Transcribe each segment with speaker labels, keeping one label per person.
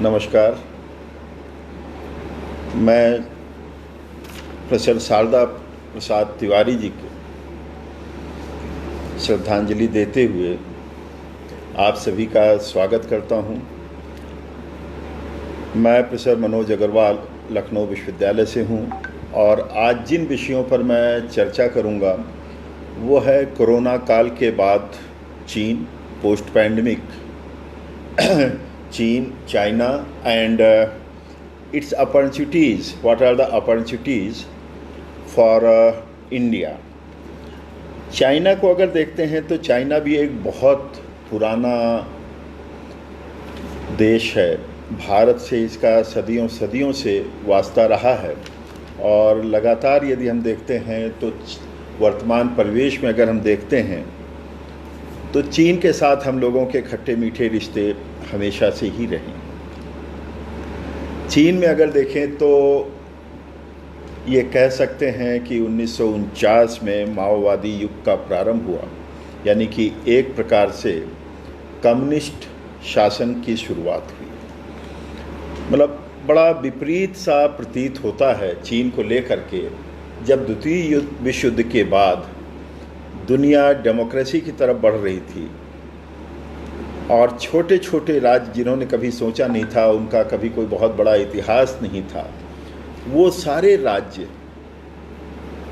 Speaker 1: नमस्कार। मैं प्रोफेसर शारदा प्रसाद तिवारी जी को श्रद्धांजलि देते हुए आप सभी का स्वागत करता हूं। मैं प्रोफेसर मनोज अग्रवाल लखनऊ विश्वविद्यालय से हूं और आज जिन विषयों पर मैं चर्चा करूंगा वो है कोरोना काल के बाद चीन, पोस्ट पैंडमिक चीन, China and its opportunities. What are the opportunities for India? China को अगर देखते हैं तो चाइना भी एक बहुत पुराना देश है। भारत से इसका सदियों सदियों से वास्ता रहा है और लगातार यदि हम देखते हैं तो वर्तमान परिवेश में अगर हम देखते हैं तो चीन के साथ हम लोगों के खट्टे मीठे रिश्ते हमेशा से ही रहे। चीन में अगर देखें तो ये कह सकते हैं कि 1949 में माओवादी युग का प्रारंभ हुआ, यानी कि एक प्रकार से कम्युनिस्ट शासन की शुरुआत हुई। मतलब बड़ा विपरीत सा प्रतीत होता है चीन को लेकर के, जब द्वितीय विश्व युद्ध के बाद दुनिया डेमोक्रेसी की तरफ बढ़ रही थी और छोटे छोटे राज्य जिन्होंने कभी सोचा नहीं था, उनका कभी कोई बहुत बड़ा इतिहास नहीं था, वो सारे राज्य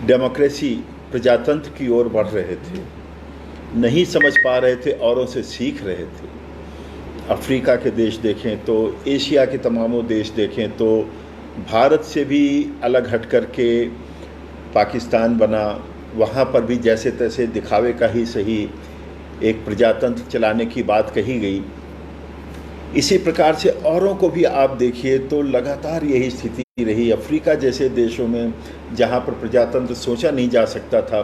Speaker 1: डेमोक्रेसी, प्रजातंत्र की ओर बढ़ रहे थे, नहीं समझ पा रहे थे, औरों से सीख रहे थे। अफ्रीका के देश देखें तो, एशिया के तमामों देश देखें तो, भारत से भी अलग हट कर के पाकिस्तान बना, वहाँ पर भी जैसे तैसे दिखावे का ही सही एक प्रजातंत्र चलाने की बात कही गई। इसी प्रकार से औरों को भी आप देखिए तो लगातार यही स्थिति रही। अफ्रीका जैसे देशों में जहाँ पर प्रजातंत्र सोचा नहीं जा सकता था,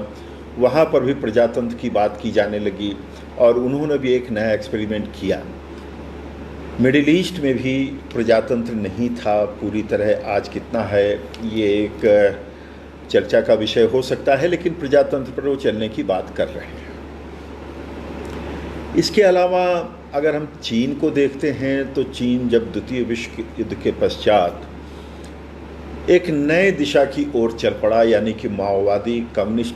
Speaker 1: वहाँ पर भी प्रजातंत्र की बात की जाने लगी और उन्होंने भी एक नया एक्सपेरिमेंट किया। मिडिल ईस्ट में भी प्रजातंत्र नहीं था पूरी तरह, आज कितना है ये एक चर्चा का विषय हो सकता है, लेकिन प्रजातंत्र पर वो चलने की बात कर रहे हैं। इसके अलावा अगर हम चीन को देखते हैं तो चीन जब द्वितीय विश्व युद्ध के पश्चात एक नए दिशा की ओर चल पड़ा, यानी कि माओवादी कम्युनिस्ट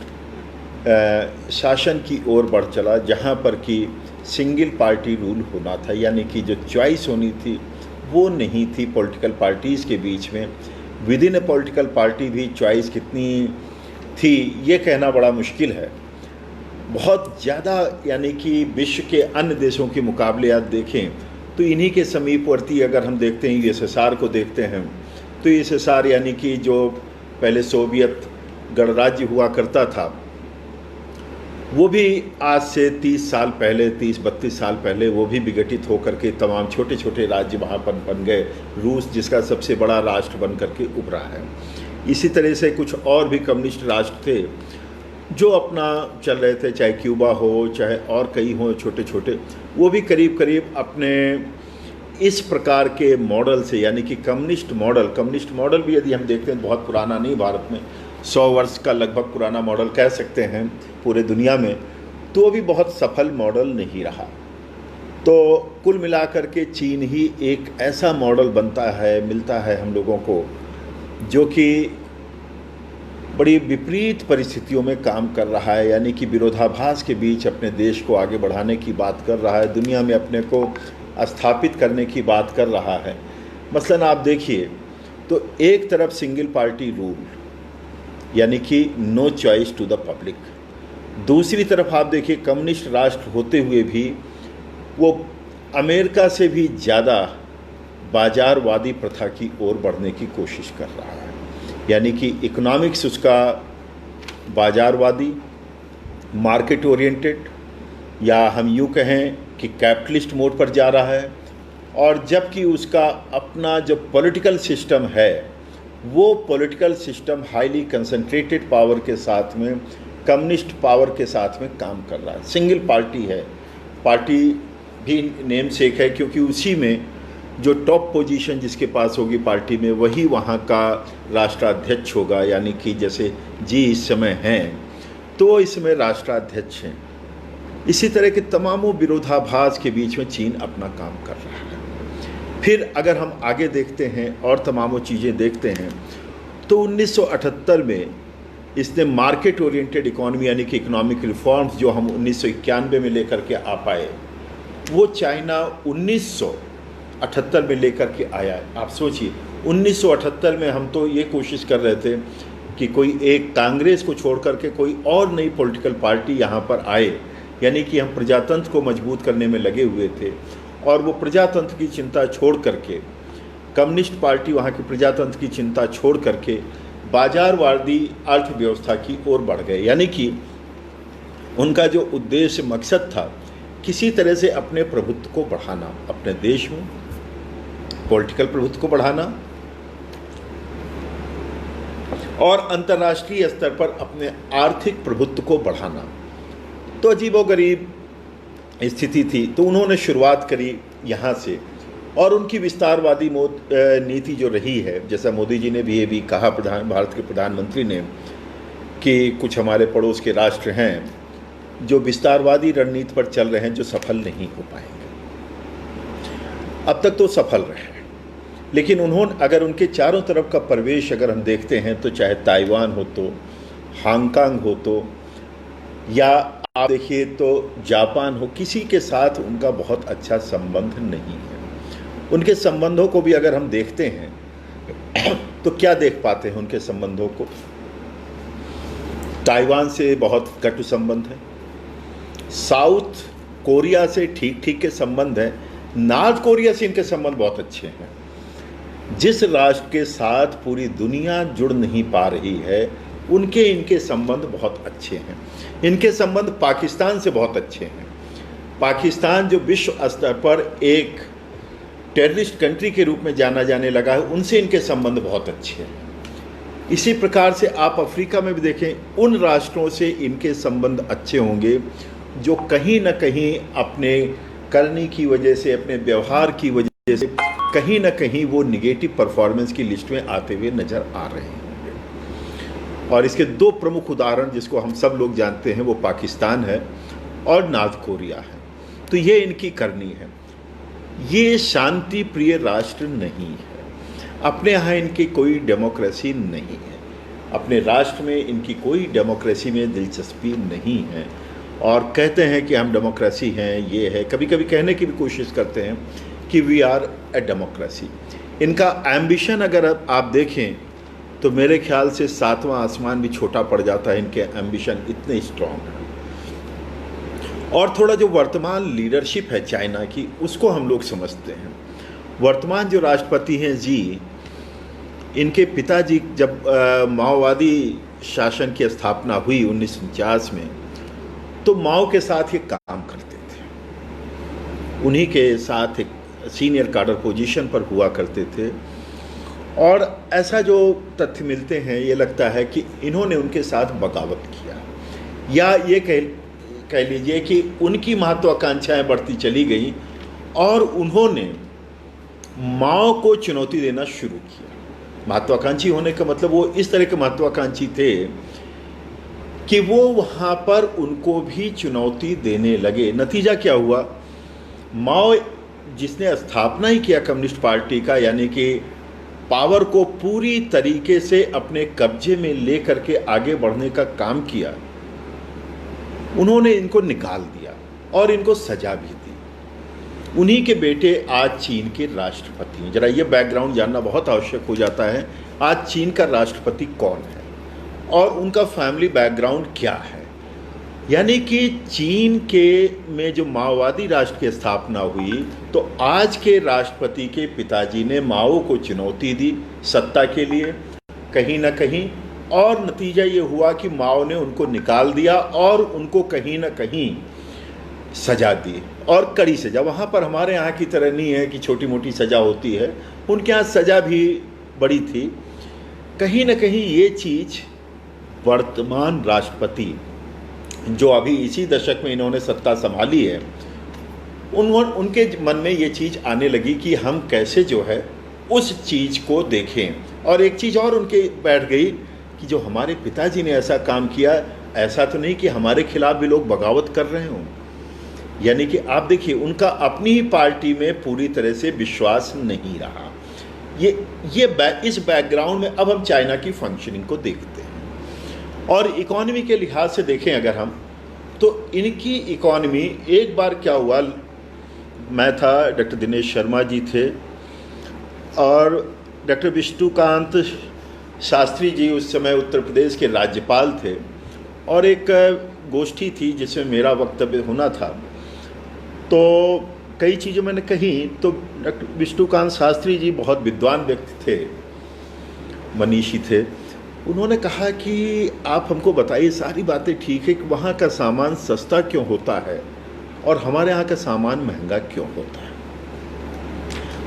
Speaker 1: शासन की ओर बढ़ चला, जहाँ पर कि सिंगल पार्टी रूल होना था, यानी कि जो चॉइस होनी थी वो नहीं थी पॉलिटिकल पार्टीज़ के बीच में। With in A political party भी चॉइस कितनी थी ये कहना बड़ा मुश्किल है। बहुत ज़्यादा, यानी कि विश्व के अन्य देशों के मुकाबले आप देखें तो इन्हीं के समीपवर्ती अगर हम देखते हैं यूएसएसआर को देखते हैं तो यूएसएसआर यानी कि जो पहले सोवियत गणराज्य हुआ करता था, वो भी आज से 30 साल पहले, 30-32 साल पहले वो भी विघटित होकर के तमाम छोटे छोटे राज्य वहाँ पर बन गए। रूस जिसका सबसे बड़ा राष्ट्र बन करके उभरा है। इसी तरह से कुछ और भी कम्युनिस्ट राष्ट्र थे जो अपना चल रहे थे, चाहे क्यूबा हो, चाहे और कई हों छोटे छोटे, वो भी करीब करीब अपने इस प्रकार के मॉडल से, यानी कि कम्युनिस्ट मॉडल भी यदि हम देखते हैं बहुत पुराना नहीं, भारत में 100 वर्ष का लगभग पुराना मॉडल कह सकते हैं पूरे दुनिया में, तो भी बहुत सफल मॉडल नहीं रहा। तो कुल मिलाकर के चीन ही एक ऐसा मॉडल मिलता है हम लोगों को जो कि बड़ी विपरीत परिस्थितियों में काम कर रहा है, यानी कि विरोधाभास के बीच अपने देश को आगे बढ़ाने की बात कर रहा है, दुनिया में अपने को स्थापित करने की बात कर रहा है। मसलन आप देखिए तो एक तरफ सिंगल पार्टी रूल, यानी कि no choice to the public, दूसरी तरफ आप देखिए कम्युनिस्ट राष्ट्र होते हुए भी वो अमेरिका से भी ज़्यादा बाजारवादी प्रथा की ओर बढ़ने की कोशिश कर रहा है, यानी कि इकोनॉमिक्स उसका बाजारवादी, मार्केट ओरिएंटेड, या हम यूँ कहें कि कैपिटलिस्ट मोड पर जा रहा है। और जबकि उसका अपना जो पॉलिटिकल सिस्टम है वो political system highly concentrated power के साथ में, कम्युनिस्ट पावर के साथ में काम कर रहा है। सिंगल पार्टी है, पार्टी भी नेम सेक है क्योंकि उसी में जो टॉप पोजीशन जिसके पास होगी पार्टी में वही वहाँ का राष्ट्राध्यक्ष होगा, यानी कि जैसे जी इस समय हैं तो इस समय राष्ट्राध्यक्ष हैं। इसी तरह के तमामों विरोधाभास के बीच में चीन अपना काम कर रहा है। फिर अगर हम आगे देखते हैं और तमाम वो चीज़ें देखते हैं तो 1978 में इसने मार्केट ओरिएंटेड इकोनॉमी यानी कि इकोनॉमिक रिफॉर्म्स जो हम 1991 में लेकर के आ पाए, वो चाइना 1978 में लेकर के आया है। आप सोचिए 1978 में हम तो ये कोशिश कर रहे थे कि कोई एक कांग्रेस को छोड़ करके कोई और नई पॉलिटिकल पार्टी यहाँ पर आए, यानी कि हम प्रजातंत्र को मजबूत करने में लगे हुए थे। और वो प्रजातंत्र की चिंता छोड़ करके, कम्युनिस्ट पार्टी वहाँ की प्रजातंत्र की चिंता छोड़ करके बाजारवादी अर्थव्यवस्था की ओर बढ़ गए। यानी कि उनका जो उद्देश्य मकसद था किसी तरह से अपने प्रभुत्व को बढ़ाना, अपने देश में पॉलिटिकल प्रभुत्व को बढ़ाना और अंतर्राष्ट्रीय स्तर पर अपने आर्थिक प्रभुत्व को बढ़ाना। तो अजीबोगरीब स्थिति थी। तो उन्होंने शुरुआत करी यहाँ से और उनकी विस्तारवादी नीति जो रही है, जैसा मोदी जी ने भी ये भी कहा, भारत के प्रधानमंत्री ने, कि कुछ हमारे पड़ोस के राष्ट्र हैं जो विस्तारवादी रणनीति पर चल रहे हैं जो सफल नहीं हो पाएंगे। अब तक तो सफल रहे हैं, लेकिन उन्होंने अगर उनके चारों तरफ का प्रवेश अगर हम देखते हैं तो चाहे ताइवान हो तो, हांगकांग हो तो, या आप देखिए तो जापान हो, किसी के साथ उनका बहुत अच्छा संबंध नहीं है। उनके संबंधों को भी अगर हम देखते हैं तो क्या देख पाते हैं उनके संबंधों को? ताइवान से बहुत कटु संबंध है, साउथ कोरिया से ठीक ठीक के संबंध हैं, नॉर्थ कोरिया से इनके संबंध बहुत अच्छे हैं। जिस राष्ट्र के साथ पूरी दुनिया जुड़ नहीं पा रही है उनके इनके संबंध बहुत अच्छे हैं। इनके संबंध पाकिस्तान से बहुत अच्छे हैं। पाकिस्तान जो विश्व स्तर पर एक टेररिस्ट कंट्री के रूप में जाना जाने लगा है, उनसे इनके संबंध बहुत अच्छे हैं। इसी प्रकार से आप अफ्रीका में भी देखें, उन राष्ट्रों से इनके संबंध अच्छे होंगे जो कहीं ना कहीं अपने करनी की वजह से, अपने व्यवहार की वजह से कहीं ना कहीं वो निगेटिव परफॉर्मेंस की लिस्ट में आते हुए नजर आ रहे हैं। और इसके दो प्रमुख उदाहरण जिसको हम सब लोग जानते हैं वो पाकिस्तान है और नॉर्थ कोरिया है। तो ये इनकी करनी है। ये शांति प्रिय राष्ट्र नहीं है। अपने यहाँ इनकी कोई डेमोक्रेसी नहीं है, अपने राष्ट्र में इनकी कोई डेमोक्रेसी में दिलचस्पी नहीं है। और कहते हैं कि हम डेमोक्रेसी हैं, ये है, कभी कभी कहने की भी कोशिश करते हैं कि वी आर ए डेमोक्रेसी। इनका एम्बिशन अगर आप देखें तो मेरे ख्याल से सातवां आसमान भी छोटा पड़ जाता है, इनके एम्बिशन इतने स्ट्रॉन्ग हैं। और थोड़ा जो वर्तमान लीडरशिप है चाइना की, उसको हम लोग समझते हैं। वर्तमान जो राष्ट्रपति हैं जी, इनके पिताजी जब माओवादी शासन की स्थापना हुई 1949 में, तो माओ के साथ ये काम करते थे, उन्हीं के साथ एक सीनियर कैडर पोजीशन पर हुआ करते थे। और ऐसा जो तथ्य मिलते हैं, ये लगता है कि इन्होंने उनके साथ बगावत किया, या ये कह लीजिए कि उनकी महत्वाकांक्षाएं बढ़ती चली गई और उन्होंने माओ को चुनौती देना शुरू किया। महत्वाकांक्षी होने का मतलब वो इस तरह के महत्वाकांक्षी थे कि वो वहाँ पर उनको भी चुनौती देने लगे। नतीजा क्या हुआ? माओ जिसने स्थापना ही किया कम्युनिस्ट पार्टी का, यानी कि पावर को पूरी तरीके से अपने कब्जे में लेकर के आगे बढ़ने का काम किया, उन्होंने इनको निकाल दिया और इनको सजा भी दी। उन्हीं के बेटे आज चीन के राष्ट्रपति हैं। जरा ये बैकग्राउंड जानना बहुत आवश्यक हो जाता है। आज चीन का राष्ट्रपति कौन है और उनका फैमिली बैकग्राउंड क्या है। यानी कि चीन के में जो माओवादी राष्ट्र की स्थापना हुई, तो आज के राष्ट्रपति के पिताजी ने माओ को चुनौती दी सत्ता के लिए कहीं ना कहीं, और नतीजा ये हुआ कि माओ ने उनको निकाल दिया और उनको कहीं ना कहीं सजा दी, और कड़ी सजा। वहाँ पर हमारे यहाँ की तरह नहीं है कि छोटी मोटी सजा होती है, उनके यहाँ सजा भी बड़ी थी। कहीं ना कहीं ये चीज़ वर्तमान राष्ट्रपति जो अभी इसी दशक में इन्होंने सत्ता संभाली है, उनके मन में ये चीज़ आने लगी कि हम कैसे जो है उस चीज़ को देखें। और एक चीज़ और उनके बैठ गई कि जो हमारे पिताजी ने ऐसा काम किया, ऐसा तो नहीं कि हमारे खिलाफ भी लोग बगावत कर रहे हों। यानी कि आप देखिए उनका अपनी ही पार्टी में पूरी तरह से विश्वास नहीं रहा। इस बैकग्राउंड में अब हम चाइना की फंक्शनिंग को देखते हैं और इकोनॉमी के लिहाज से देखें अगर हम, तो इनकी इकोनॉमी एक बार क्या हुआ, मैं था, डॉक्टर दिनेश शर्मा जी थे और डॉक्टर विष्णुकांत शास्त्री जी उस समय उत्तर प्रदेश के राज्यपाल थे और एक गोष्ठी थी जिसमें मेरा वक्तव्य होना था। तो कई चीज़ें मैंने कही, तो डॉक्टर विष्णुकांत शास्त्री जी बहुत विद्वान व्यक्ति थे, मनीषी थे। उन्होंने कहा कि आप हमको बताइए, सारी बातें ठीक है कि वहाँ का सामान सस्ता क्यों होता है और हमारे यहाँ का सामान महंगा क्यों होता है।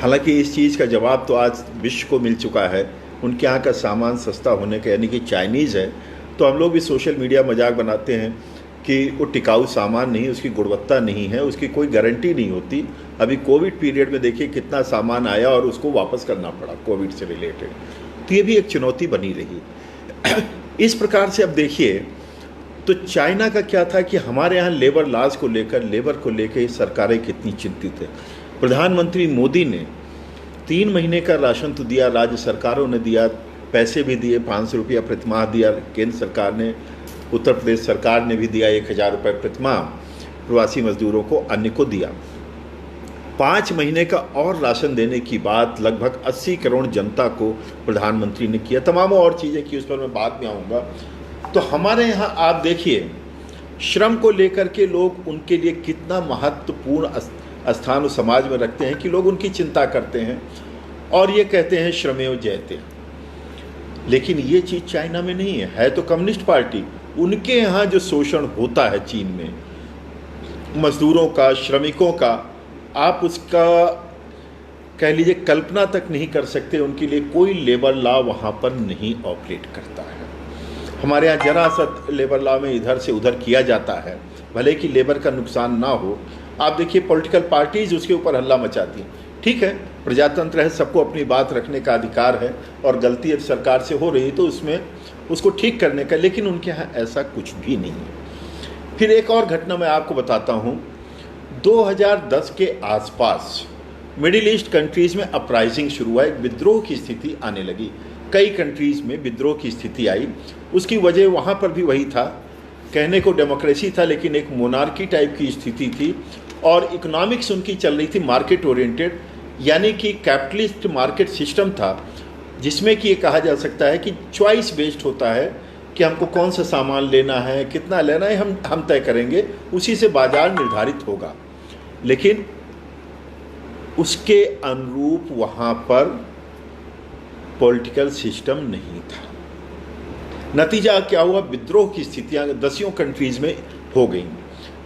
Speaker 1: हालांकि इस चीज़ का जवाब तो आज विश्व को मिल चुका है, उनके यहाँ का सामान सस्ता होने का, यानी कि चाइनीज़ है। तो हम लोग भी सोशल मीडिया मजाक बनाते हैं कि वो टिकाऊ सामान नहीं, उसकी गुणवत्ता नहीं है, उसकी कोई गारंटी नहीं होती। अभी कोविड पीरियड में देखिए कितना सामान आया और उसको वापस करना पड़ा कोविड से रिलेटेड, तो ये भी एक चुनौती बनी रही। इस प्रकार से अब देखिए तो चाइना का क्या था कि हमारे यहाँ लेबर लॉज को लेकर, लेबर को लेकर सरकारें कितनी चिंतित है। प्रधानमंत्री मोदी ने 3 महीने का राशन तो दिया, राज्य सरकारों ने दिया, पैसे भी दिए, 500 रुपया प्रतिमाह दिया केंद्र सरकार ने, उत्तर प्रदेश सरकार ने भी दिया 1000 रुपये प्रतिमाह प्रवासी मजदूरों को, अन्य को दिया। 5 महीने का और राशन देने की बात लगभग 80 करोड़ जनता को प्रधानमंत्री ने किया। तमाम और चीज़ें की, उस पर मैं बाद में आऊँगा। तो हमारे यहाँ आप देखिए श्रम को लेकर के लोग उनके लिए कितना महत्वपूर्ण स्थान उस समाज में रखते हैं कि लोग उनकी चिंता करते हैं और ये कहते हैं श्रमेव जयते। लेकिन ये चीज़ चाइना में नहीं है तो कम्युनिस्ट पार्टी, उनके यहाँ जो शोषण होता है चीन में मजदूरों का, श्रमिकों का, आप उसका कह लीजिए कल्पना तक नहीं कर सकते। उनके लिए कोई लेबर लॉ वहाँ पर नहीं ऑपरेट करता है। हमारे यहाँ जरा सा लेबर लॉ में इधर से उधर किया जाता है, भले कि लेबर का नुकसान ना हो। आप देखिए पॉलिटिकल पार्टीज उसके ऊपर हल्ला मचाती हैं। ठीक है, प्रजातंत्र है, सबको अपनी बात रखने का अधिकार है और गलती सरकार से हो रही तो उसमें उसको ठीक करने का, लेकिन उनके यहाँ ऐसा कुछ भी नहीं है। फिर एक और घटना मैं आपको बताता हूँ। 2010 के आसपास मिडिल ईस्ट कंट्रीज़ में अपराइजिंग शुरू हुआ, एक विद्रोह की स्थिति आने लगी। कई कंट्रीज़ में विद्रोह की स्थिति आई। उसकी वजह वहाँ पर भी वही था, कहने को डेमोक्रेसी था लेकिन एक मोनार्की टाइप की स्थिति थी और इकोनॉमिक्स उनकी चल रही थी मार्केट ओरिएंटेड, यानी कि कैपिटलिस्ट मार्केट सिस्टम था जिसमें कि ये कहा जा सकता है कि चॉइस बेस्ड होता है कि हमको कौन सा सामान लेना है, कितना लेना है, हम तय करेंगे, उसी से बाजार निर्धारित होगा। लेकिन उसके अनुरूप वहाँ पर पॉलिटिकल सिस्टम नहीं था। नतीजा क्या हुआ, विद्रोह की स्थितियाँ 10 कंट्रीज़ में हो गई।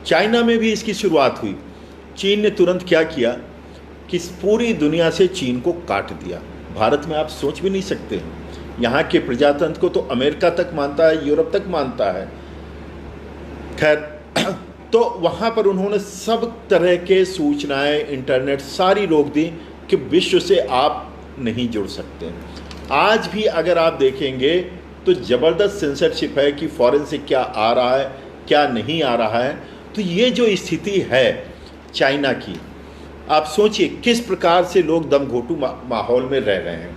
Speaker 1: चाइना में भी इसकी शुरुआत हुई। चीन ने तुरंत क्या किया कि पूरी दुनिया से चीन को काट दिया। भारत में आप सोच भी नहीं सकते हैं, यहाँ के प्रजातंत्र को तो अमेरिका तक मानता है, यूरोप तक मानता है। खैर, तो वहाँ पर उन्होंने सब तरह के सूचनाएं, इंटरनेट सारी रोक दी कि विश्व से आप नहीं जुड़ सकते। आज भी अगर आप देखेंगे तो ज़बरदस्त सेंसरशिप है कि फॉरेन से क्या आ रहा है, क्या नहीं आ रहा है। तो ये जो स्थिति है चाइना की, आप सोचिए किस प्रकार से लोग दमघोटू माहौल में रह रहे हैं।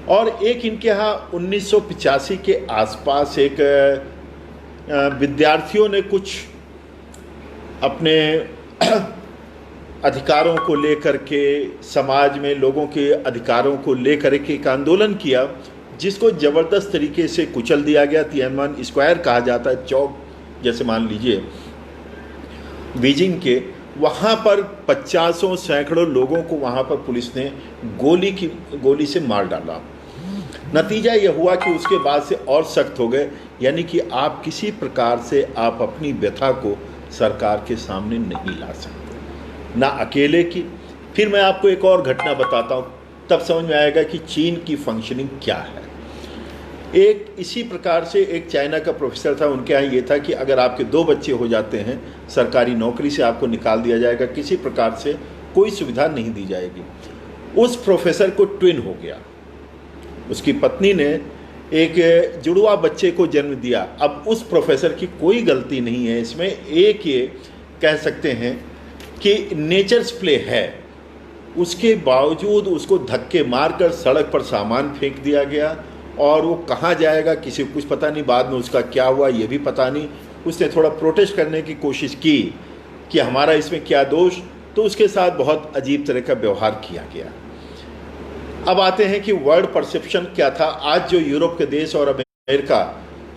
Speaker 1: और एक इनके यहाँ 1985 के आसपास एक विद्यार्थियों ने कुछ अपने अधिकारों को लेकर के, समाज में लोगों के अधिकारों को लेकर के एक आंदोलन किया जिसको ज़बरदस्त तरीके से कुचल दिया गया। तियानमन स्क्वायर कहा जाता है, चौक जैसे मान लीजिए बीजिंग के, वहाँ पर 50 सैकड़ों लोगों को वहाँ पर पुलिस ने गोली से मार डाला। नतीजा यह हुआ कि उसके बाद से और सख्त हो गए, यानी कि आप किसी प्रकार से आप अपनी व्यथा को सरकार के सामने नहीं ला सकते, ना अकेले की। फिर मैं आपको एक और घटना बताता हूँ, तब समझ में आएगा कि चीन की फंक्शनिंग क्या है। एक इसी प्रकार से एक चाइना का प्रोफेसर था, उनके यहाँ ये था कि अगर आपके 2 बच्चे हो जाते हैं सरकारी नौकरी से आपको निकाल दिया जाएगा, किसी प्रकार से कोई सुविधा नहीं दी जाएगी। उस प्रोफेसर को ट्विन हो गया, उसकी पत्नी ने एक जुड़वा बच्चे को जन्म दिया। अब उस प्रोफेसर की कोई गलती नहीं है इसमें, एक ये कह सकते हैं कि नेचर्स प्ले है, उसके बावजूद उसको धक्के मारकर सड़क पर सामान फेंक दिया गया और वो कहाँ जाएगा किसी को कुछ पता नहीं, बाद में उसका क्या हुआ ये भी पता नहीं। उसने थोड़ा प्रोटेस्ट करने की कोशिश की कि हमारा इसमें क्या दोष, तो उसके साथ बहुत अजीब तरह का व्यवहार किया गया। अब आते हैं कि वर्ल्ड परसेप्शन क्या था। आज जो यूरोप के देश और अमेरिका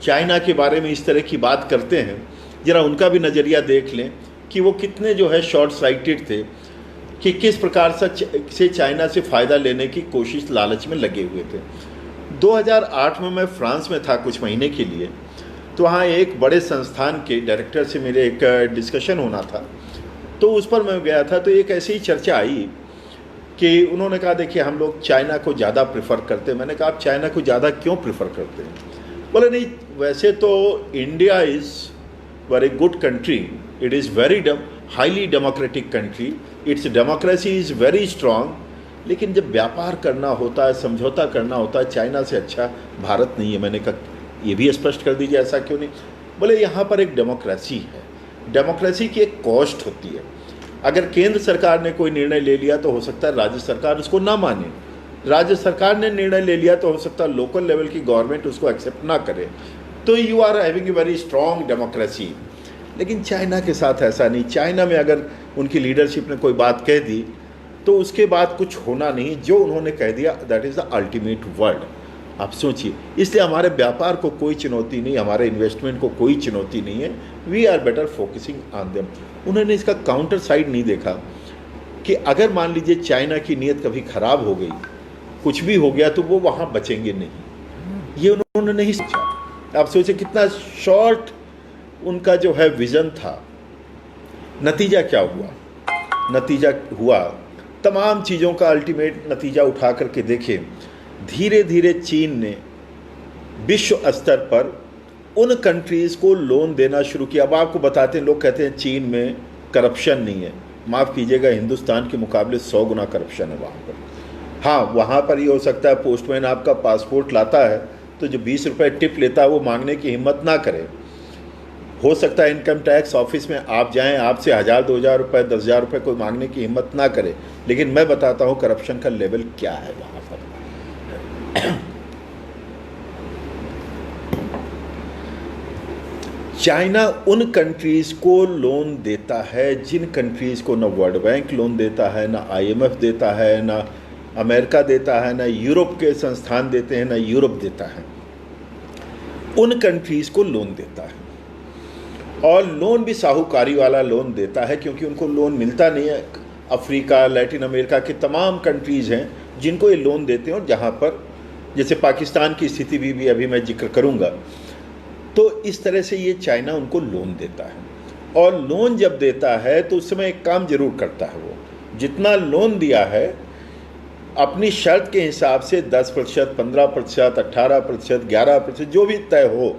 Speaker 1: चाइना के बारे में इस तरह की बात करते हैं, जरा उनका भी नज़रिया देख लें कि वो कितने जो है शॉर्ट साइटेड थे, कि किस प्रकार से चाइना से फ़ायदा लेने की कोशिश लालच में लगे हुए थे। 2008 में मैं फ्रांस में था कुछ महीने के लिए, तो वहाँ एक बड़े संस्थान के डायरेक्टर से मेरे एक डिस्कशन होना था, तो उस पर मैं गया था। तो एक ऐसी ही चर्चा आई कि उन्होंने कहा देखिए हम लोग चाइना को ज़्यादा प्रेफर करते हैं। मैंने कहा आप चाइना को ज़्यादा क्यों प्रेफर करते हैं? बोले नहीं, वैसे तो India is very good country, it is very highly democratic country, it's democracy is very strong, लेकिन जब व्यापार करना होता है, समझौता करना होता है, चाइना से अच्छा भारत नहीं है। मैंने कहा ये भी स्पष्ट कर दीजिए, ऐसा क्यों नहीं? बोले यहाँ पर एक डेमोक्रेसी है, डेमोक्रेसी की एक कॉस्ट होती है। अगर केंद्र सरकार ने कोई निर्णय ले लिया तो हो सकता है राज्य सरकार उसको ना माने, राज्य सरकार ने निर्णय ले लिया तो हो सकता है लोकल लेवल की गवर्नमेंट उसको एक्सेप्ट ना करे, तो you are having a very strong democracy. लेकिन चाइना के साथ ऐसा नहीं। चाइना में अगर उनकी लीडरशिप ने कोई बात कह दी तो उसके बाद कुछ होना नहीं, जो उन्होंने कह दिया that is the ultimate word. आप सोचिए, इसलिए हमारे व्यापार को कोई चुनौती नहीं, हमारे इन्वेस्टमेंट को कोई चुनौती नहीं है। We are better focusing on them. उन्होंने इसका काउंटर साइड नहीं देखा कि अगर मान लीजिए चाइना की नीयत कभी ख़राब हो गई, कुछ भी हो गया, तो वो वहाँ बचेंगे नहीं, ये उन्होंने नहीं सोचा। आप सोचिए कितना शॉर्ट उनका जो है विज़न था। नतीजा क्या हुआ? नतीजा हुआ तमाम चीज़ों का अल्टीमेट नतीजा उठा करके देखें, धीरे धीरे चीन ने विश्व स्तर पर उन कंट्रीज़ को लोन देना शुरू किया। अब आपको बताते हैं, लोग कहते हैं चीन में करप्शन नहीं है, माफ़ कीजिएगा हिंदुस्तान के मुकाबले 100 गुना करप्शन है वहाँ पर। हाँ, वहाँ पर ये हो सकता है पोस्टमैन आपका पासपोर्ट लाता है तो जो 20 रुपये टिप लेता है वो मांगने की हिम्मत ना करे। हो सकता है इनकम टैक्स ऑफिस में आप जाएं, आपसे 1000-2000 रुपये 10,000 रुपये कोई मांगने की हिम्मत ना करे। लेकिन मैं बताता हूँ करप्शन का लेवल क्या है वहाँ पर। चाइना उन कंट्रीज़ को लोन देता है जिन कंट्रीज़ को ना वर्ल्ड बैंक लोन देता है, ना IMF देता है, ना अमेरिका देता है, ना यूरोप के संस्थान देते हैं, ना यूरोप देता है। उन कंट्रीज़ को लोन देता है और लोन भी साहूकारी वाला लोन देता है, क्योंकि उनको लोन मिलता नहीं है। अफ्रीका, लैटिन अमेरिका के तमाम कंट्रीज़ हैं जिनको ये लोन देते हैं, और जहाँ पर जैसे पाकिस्तान की स्थिति भी अभी मैं जिक्र करूँगा। तो इस तरह से ये चाइना उनको लोन देता है, और लोन जब देता है तो उस समय एक काम जरूर करता है, वो जितना लोन दिया है अपनी शर्त के हिसाब से 10%, 15%, 18%, 11% जो भी तय हो,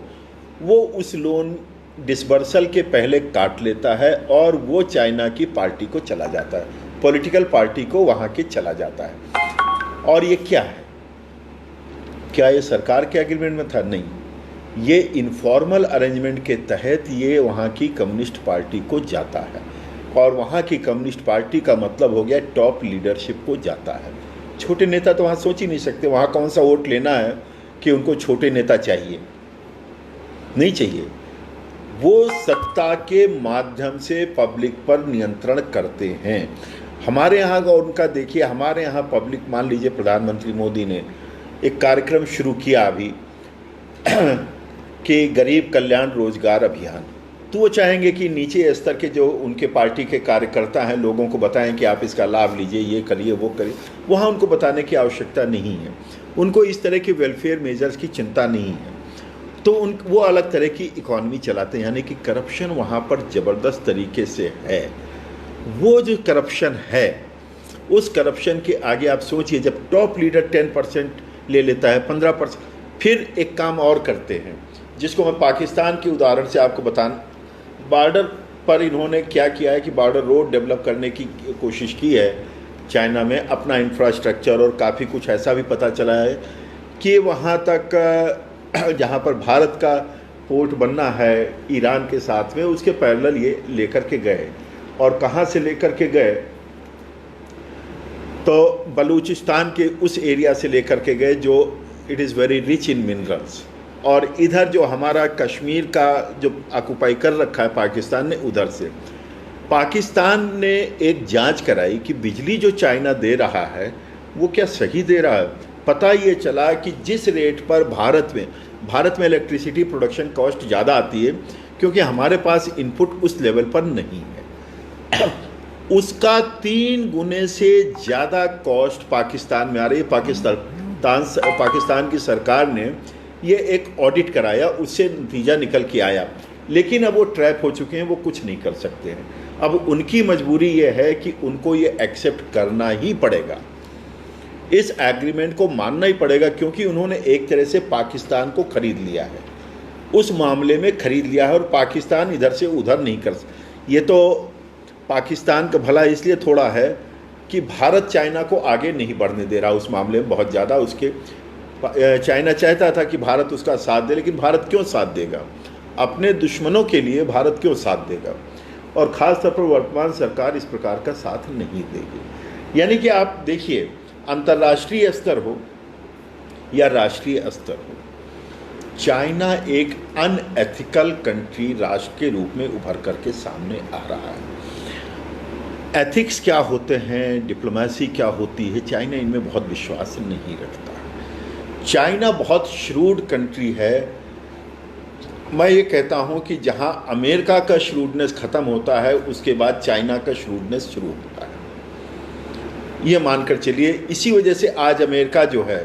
Speaker 1: वो उस लोन डिसबर्सल के पहले काट लेता है और वो चाइना की पार्टी को चला जाता है, पॉलिटिकल पार्टी को वहाँ के चला जाता है। और ये क्या है? क्या ये सरकार के एग्रीमेंट में था? नहीं, ये इनफॉर्मल अरेंजमेंट के तहत ये वहाँ की कम्युनिस्ट पार्टी को जाता है, और वहाँ की कम्युनिस्ट पार्टी का मतलब हो गया टॉप लीडरशिप को जाता है। छोटे नेता तो वहाँ सोच ही नहीं सकते, वहाँ कौन सा वोट लेना है कि उनको छोटे नेता चाहिए, नहीं चाहिए। वो सत्ता के माध्यम से पब्लिक पर नियंत्रण करते हैं। हमारे यहाँ का उनका देखिए, हमारे यहाँ पब्लिक, मान लीजिए प्रधानमंत्री मोदी ने एक कार्यक्रम शुरू किया अभी कि गरीब कल्याण रोजगार अभियान, तो वो चाहेंगे कि नीचे स्तर के जो उनके पार्टी के कार्यकर्ता हैं लोगों को बताएं कि आप इसका लाभ लीजिए, ये करिए, वो करिए। वहाँ उनको बताने की आवश्यकता नहीं है, उनको इस तरह के वेलफेयर मेजर्स की चिंता नहीं है। तो वो अलग तरह की इकॉनमी चलाते हैं, यानी कि करप्शन वहाँ पर ज़बरदस्त तरीके से है। वो जो करप्शन है, उस करप्शन के आगे आप सोचिए, जब टॉप लीडर 10% ले लेता है, 15%, फिर एक काम और करते हैं जिसको मैं पाकिस्तान के उदाहरण से आपको बताना। बॉर्डर पर इन्होंने क्या किया है कि बॉर्डर रोड डेवलप करने की कोशिश की है चाइना में, अपना इंफ्रास्ट्रक्चर, और काफ़ी कुछ ऐसा भी पता चला है कि वहाँ तक जहाँ पर भारत का पोर्ट बनना है ईरान के साथ में, उसके पैरेलल ये लेकर के गए। और कहाँ से लेकर के गए, तो बलूचिस्तान के उस एरिया से लेकर के गए जो it is very rich in minerals. और इधर जो हमारा कश्मीर का जो ऑक्युपाई कर रखा है पाकिस्तान ने, उधर से पाकिस्तान ने एक जांच कराई कि बिजली जो चाइना दे रहा है वो क्या सही दे रहा है। पता ये चला कि जिस रेट पर भारत में इलेक्ट्रिसिटी प्रोडक्शन कॉस्ट ज़्यादा आती है, क्योंकि हमारे पास इनपुट उस लेवल पर नहीं है, उसका 3 गुने से ज़्यादा कॉस्ट पाकिस्तान में आ रही है। पाकिस्तान की सरकार ने ये एक ऑडिट कराया, उससे नतीजा निकल के आया। लेकिन अब वो ट्रैप हो चुके हैं, वो कुछ नहीं कर सकते हैं। अब उनकी मजबूरी ये है कि उनको ये एक्सेप्ट करना ही पड़ेगा, इस एग्रीमेंट को मानना ही पड़ेगा, क्योंकि उन्होंने एक तरह से पाकिस्तान को खरीद लिया है, उस मामले में खरीद लिया है। और पाकिस्तान इधर से उधर नहीं कर सकता। ये तो पाकिस्तान का भला इसलिए थोड़ा है कि भारत चाइना को आगे नहीं बढ़ने दे रहा उस मामले में बहुत ज़्यादा। उसके चाइना चाहता था कि भारत उसका साथ दे, लेकिन भारत क्यों साथ देगा? अपने दुश्मनों के लिए भारत क्यों साथ देगा? और ख़ास तौर पर वर्तमान सरकार इस प्रकार का साथ नहीं देगी। यानी कि आप देखिए, अंतर्राष्ट्रीय स्तर हो या राष्ट्रीय स्तर हो, चाइना एक अनएथिकल कंट्री राष्ट्र के रूप में उभर करके सामने आ रहा है। एथिक्स क्या होते हैं, डिप्लोमेसी क्या होती है, चाइना इनमें बहुत विश्वास नहीं रखता। चाइना बहुत श्रूड कंट्री है। मैं ये कहता हूँ कि जहाँ अमेरिका का श्रूडनेस ख़त्म होता है, उसके बाद चाइना का श्रूडनेस शुरू होता है। ये मानकर चलिए, इसी वजह से आज अमेरिका जो है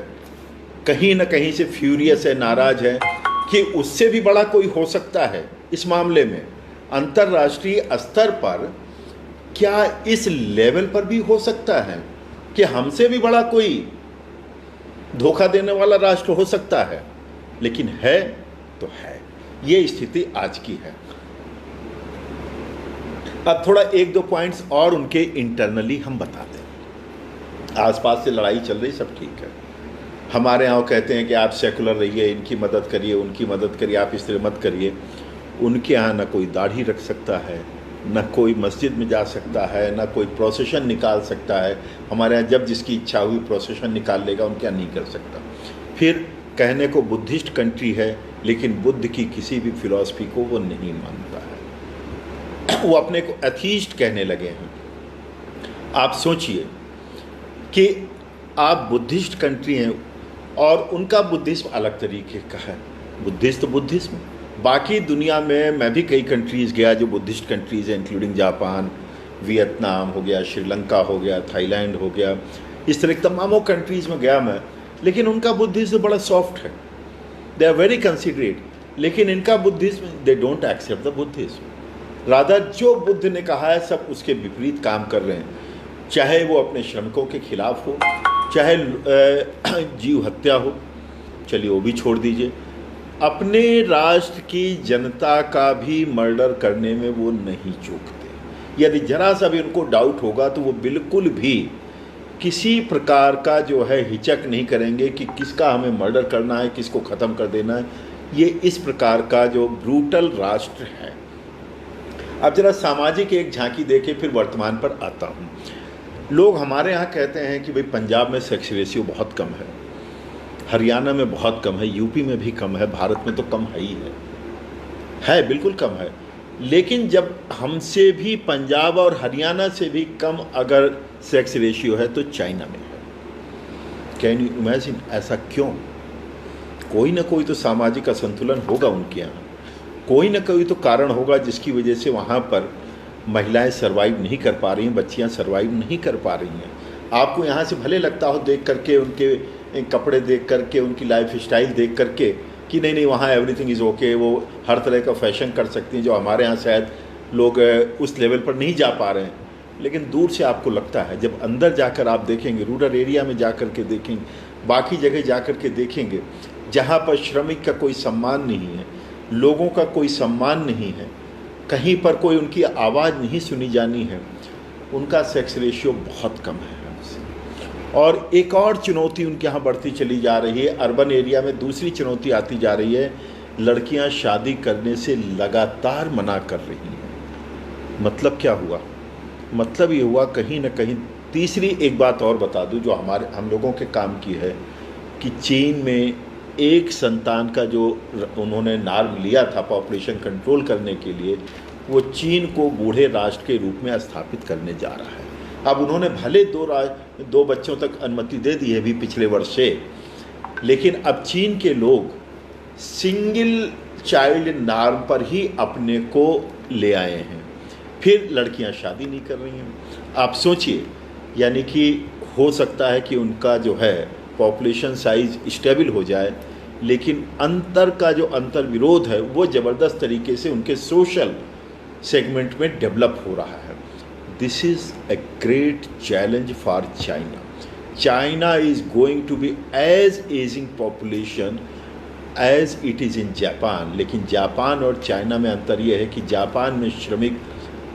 Speaker 1: कहीं ना कहीं से फ्यूरियस है, नाराज़ है कि उससे भी बड़ा कोई हो सकता है इस मामले में। अंतर्राष्ट्रीय स्तर पर क्या इस लेवल पर भी हो सकता है कि हमसे भी बड़ा कोई धोखा देने वाला राष्ट्र हो सकता है? लेकिन है तो है, ये स्थिति आज की है। अब थोड़ा 1-2 पॉइंट्स और उनके इंटरनली हम बता दें। आसपास से लड़ाई चल रही, सब ठीक है। हमारे यहाँ कहते हैं कि आप सेकुलर रहिए, इनकी मदद करिए, उनकी मदद करिए, आप इस तरह मत करिए। उनके यहाँ ना कोई दाढ़ी रख सकता है, न कोई मस्जिद में जा सकता है, न कोई प्रोसेशन निकाल सकता है। हमारे यहाँ जब जिसकी इच्छा हुई प्रोसेशन निकाल लेगा, उनके यहाँ नहीं कर सकता। फिर कहने को बुद्धिस्ट कंट्री है, लेकिन बुद्ध की किसी भी फिलॉसफी को वो नहीं मानता है। वो अपने को एथीस्ट कहने लगे हैं। आप सोचिए कि आप बुद्धिस्ट कंट्री हैं और उनका बुद्धिज्म अलग तरीके का है। बुद्धिस्ट तो बुद्धिज्म, बाकी दुनिया में मैं भी कई कंट्रीज़ गया जो बुद्धिस्ट कंट्रीज़ हैं, इंक्लूडिंग जापान, वियतनाम हो गया, श्रीलंका हो गया, थाईलैंड हो गया, इस तरह तमामों कंट्रीज़ में गया मैं। लेकिन उनका बुद्धिज्म बड़ा सॉफ्ट है, दे आर वेरी कंसिडरेट। लेकिन इनका Buddhism, they don't accept the Buddhism. Rather जो बुद्ध ने कहा है सब उसके विपरीत काम कर रहे हैं। चाहे वो अपने श्रमिकों के खिलाफ हो, चाहे जीव हत्या हो, चलिए वो भी छोड़ दीजिए, अपने राष्ट्र की जनता का भी मर्डर करने में वो नहीं चूकते। यदि जरा सा भी उनको डाउट होगा तो वो बिल्कुल भी किसी प्रकार का जो है हिचक नहीं करेंगे कि किसका हमें मर्डर करना है, किसको ख़त्म कर देना है। ये इस प्रकार का जो ब्रूटल राष्ट्र है। अब जरा सामाजिक एक झांकी देके फिर वर्तमान पर आता हूँ। लोग हमारे यहाँ कहते हैं कि भाई पंजाब में सेक्स रेशियो बहुत कम है, हरियाणा में बहुत कम है, यूपी में भी कम है, भारत में तो कम है ही है बिल्कुल कम है। लेकिन जब हमसे भी पंजाब और हरियाणा से भी कम अगर सेक्स रेशियो है तो चाइना में है। Can you imagine? ऐसा क्यों? कोई ना कोई तो सामाजिक असंतुलन होगा उनके यहाँ, कोई ना कोई तो कारण होगा जिसकी वजह से वहाँ पर महिलाएं सर्वाइव नहीं कर पा रही हैं, बच्चियाँ सर्वाइव नहीं कर पा रही हैं। आपको यहाँ से भले लगता हो देख करके, उनके कपड़े देख करके, उनकी लाइफ स्टाइल देख करके कि नहीं नहीं वहाँ एवरीथिंग इज़ ओके, वो हर तरह का फैशन कर सकती हैं, जो हमारे यहाँ शायद लोग उस लेवल पर नहीं जा पा रहे हैं। लेकिन दूर से आपको लगता है, जब अंदर जाकर आप देखेंगे, रूरल एरिया में जा कर के देखेंगे, बाकी जगह जा कर के देखेंगे, जहाँ पर श्रमिक का कोई सम्मान नहीं है, लोगों का कोई सम्मान नहीं है, कहीं पर कोई उनकी आवाज़ नहीं सुनी जानी है, उनका सेक्स रेशियो बहुत कम है। और एक और चुनौती उनके यहाँ बढ़ती चली जा रही है, अर्बन एरिया में दूसरी चुनौती आती जा रही है लड़कियां शादी करने से लगातार मना कर रही हैं। मतलब क्या हुआ? मतलब ये हुआ कहीं ना कहीं। तीसरी एक बात और बता दूं जो हम लोगों के काम की है कि चीन में एक संतान का जो उन्होंने नॉर्म लिया था पॉपुलेशन कंट्रोल करने के लिए, वो चीन को बूढ़े राष्ट्र के रूप में स्थापित करने जा रहा है। अब उन्होंने भले दो बच्चों तक अनुमति दे दी है भी पिछले वर्ष से, लेकिन अब चीन के लोग सिंगल चाइल्ड नॉर्म पर ही अपने को ले आए हैं। फिर लड़कियां शादी नहीं कर रही हैं। आप सोचिए, यानी कि हो सकता है कि उनका जो है पॉपुलेशन साइज स्टेबल हो जाए, लेकिन अंतर का जो अंतर विरोध है वो ज़बरदस्त तरीके से उनके सोशल सेगमेंट में डेवलप हो रहा है। This is a great challenge for China. China is going to be as aging population as it is in Japan. लेकिन जापान और चाइना में अंतर यह है कि जापान में श्रमिक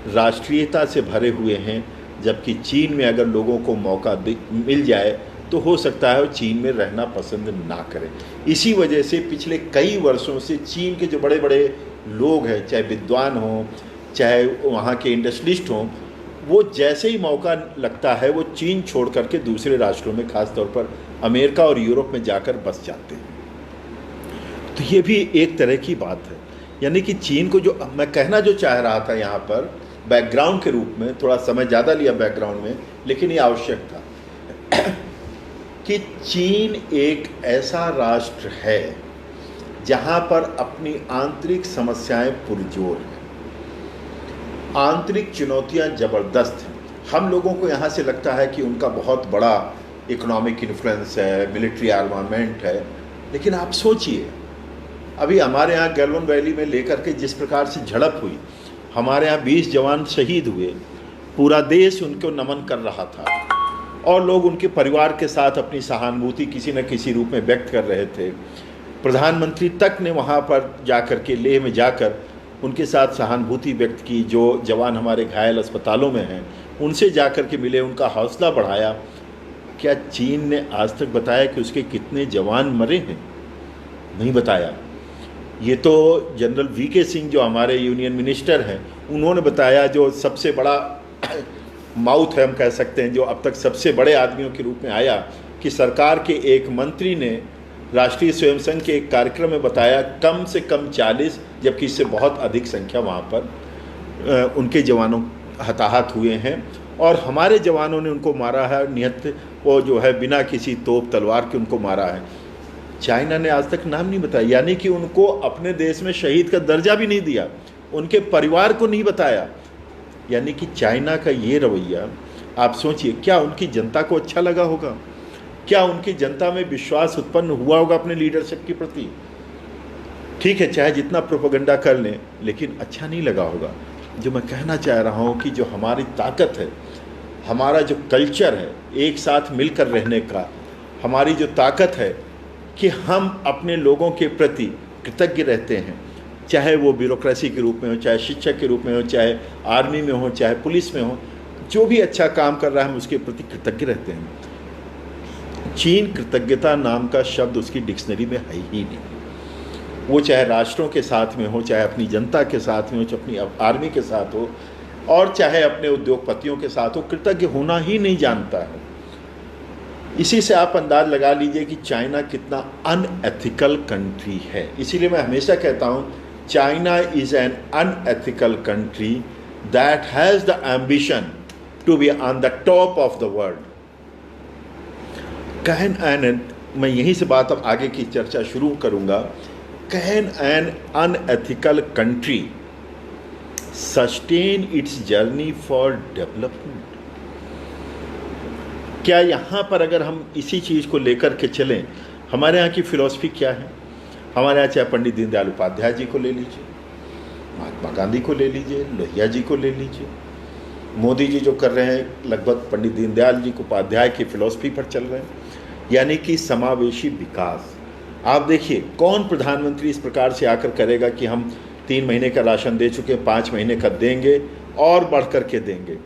Speaker 1: राष्ट्रीयता से भरे हुए हैं, जबकि चीन में अगर लोगों को मौका मिल जाए तो हो सकता है वो चीन में रहना पसंद ना करें। इसी वजह से पिछले कई वर्षों से चीन के जो बड़े बड़े लोग हैं, चाहे विद्वान हों चाहे वहाँ के इंडस्ट्रियलिस्ट हों, वो जैसे ही मौका लगता है वो चीन छोड़ करके दूसरे राष्ट्रों में, खासतौर पर अमेरिका और यूरोप में जाकर बस जाते हैं। तो ये भी एक तरह की बात है। यानी कि चीन को जो मैं कहना जो चाह रहा था यहाँ पर बैकग्राउंड के रूप में, थोड़ा समय ज़्यादा लिया बैकग्राउंड में, लेकिन ये आवश्यक था कि चीन एक ऐसा राष्ट्र है जहाँ पर अपनी आंतरिक समस्याएं पुरजोर हैं, आंतरिक चुनौतियां ज़बरदस्त हैं। हम लोगों को यहाँ से लगता है कि उनका बहुत बड़ा इकोनॉमिक इन्फ्लुएंस है, मिलिट्री आर्मामेंट है, लेकिन आप सोचिए अभी हमारे यहाँ गैल्वन वैली में लेकर के जिस प्रकार से झड़प हुई, हमारे यहाँ 20 जवान शहीद हुए, पूरा देश उनको नमन कर रहा था और लोग उनके परिवार के साथ अपनी सहानुभूति किसी न किसी रूप में व्यक्त कर रहे थे। प्रधानमंत्री तक ने वहाँ पर जाकर के, लेह में जाकर उनके साथ सहानुभूति व्यक्त की। जो जवान हमारे घायल अस्पतालों में हैं उनसे जाकर के मिले, उनका हौसला बढ़ाया। क्या चीन ने आज तक बताया कि उसके कितने जवान मरे हैं? नहीं बताया। ये तो जनरल वीके सिंह जो हमारे यूनियन मिनिस्टर हैं उन्होंने बताया, जो सबसे बड़ा माउथ है हम कह सकते हैं, जो अब तक सबसे बड़े आदमियों के रूप में आया, कि सरकार के एक मंत्री ने राष्ट्रीय स्वयं संघ के एक कार्यक्रम में बताया कम से कम 40, जबकि इससे बहुत अधिक संख्या वहाँ पर उनके जवानों हताहत हुए हैं और हमारे जवानों ने उनको मारा है, निहत्थे वो जो है बिना किसी तोप तलवार के उनको मारा है। चाइना ने आज तक नाम नहीं बताया, यानी कि उनको अपने देश में शहीद का दर्जा भी नहीं दिया, उनके परिवार को नहीं बताया। यानी कि चाइना का ये रवैया, आप सोचिए, क्या उनकी जनता को अच्छा लगा होगा? क्या उनकी जनता में विश्वास उत्पन्न हुआ होगा अपने लीडरशिप के प्रति? ठीक है, चाहे जितना प्रोपेगेंडा कर लें, लेकिन अच्छा नहीं लगा होगा। जो मैं कहना चाह रहा हूँ कि जो हमारी ताकत है, हमारा जो कल्चर है एक साथ मिलकर रहने का, हमारी जो ताकत है कि हम अपने लोगों के प्रति कृतज्ञ रहते हैं, चाहे वो ब्यूरोक्रेसी के रूप में हो, चाहे शिक्षक के रूप में हो, चाहे आर्मी में हो, चाहे पुलिस में हो, जो भी अच्छा काम कर रहा है हम उसके प्रति कृतज्ञ रहते हैं। चीन कृतज्ञता नाम का शब्द उसकी डिक्शनरी में है ही नहीं। वो चाहे राष्ट्रों के साथ में हो, चाहे अपनी जनता के साथ में हो, चाहे अपनी आर्मी के साथ हो, और चाहे अपने उद्योगपतियों के साथ हो, कृतज्ञ होना ही नहीं जानता है। इसी से आप अंदाज लगा लीजिए कि चाइना कितना अनएथिकल कंट्री है। इसीलिए मैं हमेशा कहता हूँ China is an unethical country that has the ambition to be on the top of the world. Can an, मैं यहीं से बात अब आगे की चर्चा शुरू करूँगा। Can an unethical country sustain it's journey for development? क्या यहाँ पर अगर हम इसी चीज़ को लेकर के चलें, हमारे यहाँ की फ़िलॉसफी क्या है? हमारे यहाँ चाहे पंडित दीनदयाल उपाध्याय जी को ले लीजिए, महात्मा गांधी को ले लीजिए, लोहिया जी को ले लीजिए, मोदी जी जो कर रहे हैं लगभग पंडित दीनदयाल जी को उपाध्याय की फ़िलॉसफी पर चल रहे हैं, यानी कि समावेशी विकास। आप देखिए कौन प्रधानमंत्री इस प्रकार से आकर करेगा कि हम 3 महीने का राशन दे चुके, 5 महीने का देंगे और बढ़ कर के देंगे।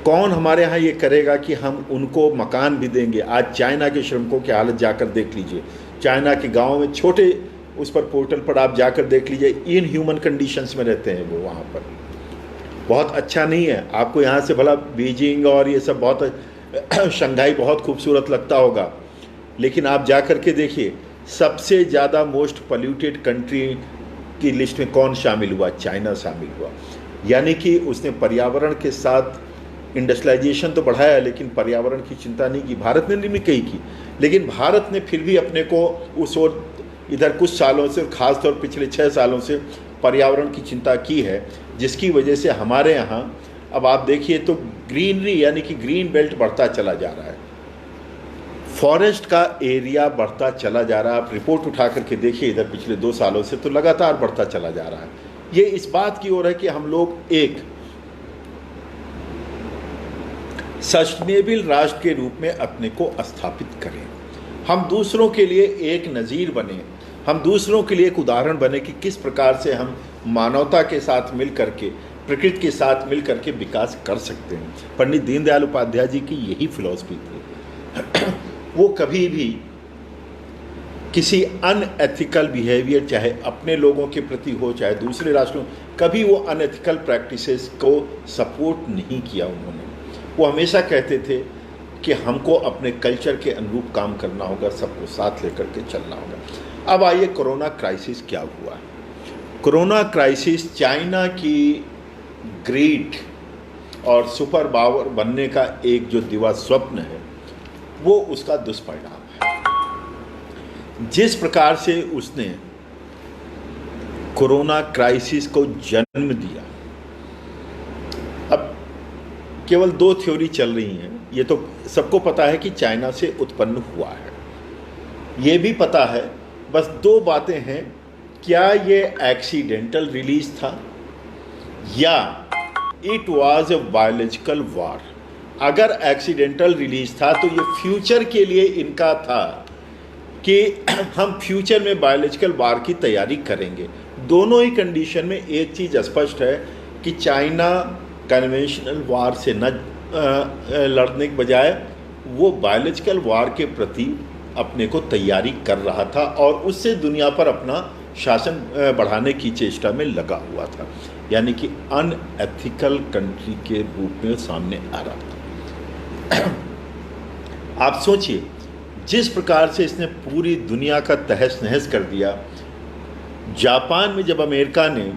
Speaker 1: कौन हमारे यहाँ ये करेगा कि हम उनको मकान भी देंगे? आज चाइना के श्रमिकों की हालत जाकर देख लीजिए। चाइना के गाँव में छोटे उस पर पोर्टल पर आप जाकर देख लीजिए, इन ह्यूमन कंडीशंस में रहते हैं वो वहाँ पर। बहुत अच्छा नहीं है। आपको यहाँ से भला बीजिंग और ये सब बहुत शंघाई बहुत खूबसूरत लगता होगा, लेकिन आप जा कर के देखिए सबसे ज़्यादा मोस्ट पोल्यूटेड कंट्री की लिस्ट में कौन शामिल हुआ? चाइना शामिल हुआ। यानी कि उसने पर्यावरण के साथ इंडस्ट्रियलाइजेशन तो बढ़ाया, लेकिन पर्यावरण की चिंता नहीं की। भारत ने नहीं कही की, लेकिन भारत ने फिर भी अपने को उस ओर इधर कुछ सालों से, और ख़ासतौर पिछले 6 सालों से पर्यावरण की चिंता की है, जिसकी वजह से हमारे यहाँ अब आप देखिए तो ग्रीनरी यानी कि ग्रीन बेल्ट बढ़ता चला जा रहा है, फॉरेस्ट का एरिया बढ़ता चला जा रहा है। आप रिपोर्ट उठा करके देखिए इधर पिछले 2 सालों से तो लगातार बढ़ता चला जा रहा है। ये इस बात की ओर है कि हम लोग एक सस्टेनेबल राष्ट्र के रूप में अपने को स्थापित करें, हम दूसरों के लिए एक नज़ीर बने, हम दूसरों के लिए एक उदाहरण बने कि किस प्रकार से हम मानवता के साथ मिल करके, प्रकृति के साथ मिल करके विकास कर सकते हैं। पंडित दीनदयाल उपाध्याय जी की यही फिलॉसफी थी। वो कभी भी किसी अनएथिकल बिहेवियर, चाहे अपने लोगों के प्रति हो चाहे दूसरे राष्ट्रों, कभी वो अनएथिकल प्रैक्टिसेस को सपोर्ट नहीं किया उन्होंने। वो हमेशा कहते थे कि हमको अपने कल्चर के अनुरूप काम करना होगा, सबको साथ लेकर के चलना होगा। अब आइए कोरोना क्राइसिस क्या हुआ। कोरोना क्राइसिस चाइना की ग्रेट और सुपर पावर बनने का एक जो दिवा स्वप्न है, वो उसका दुष्परिणाम है। जिस प्रकार से उसने कोरोना क्राइसिस को जन्म दिया, अब केवल 2 थ्योरी चल रही हैं। ये तो सबको पता है कि चाइना से उत्पन्न हुआ है, ये भी पता है, बस 2 बातें हैं, क्या ये एक्सीडेंटल रिलीज था या इट वाज ए बायोलॉजिकल वार। अगर एक्सीडेंटल रिलीज था तो ये फ्यूचर के लिए इनका था कि हम फ्यूचर में बायोलॉजिकल वार की तैयारी करेंगे। दोनों ही कंडीशन में एक चीज़ स्पष्ट है कि चाइना कन्वेंशनल वार से न लड़ने के बजाय वो बायोलॉजिकल वार के प्रति अपने को तैयारी कर रहा था और उससे दुनिया पर अपना शासन बढ़ाने की चेष्टा में लगा हुआ था। यानी कि अनएथिकल कंट्री के रूप में सामने आ रहा था। आप सोचिए जिस प्रकार से इसने पूरी दुनिया का तहस नहस कर दिया। जापान में जब अमेरिका ने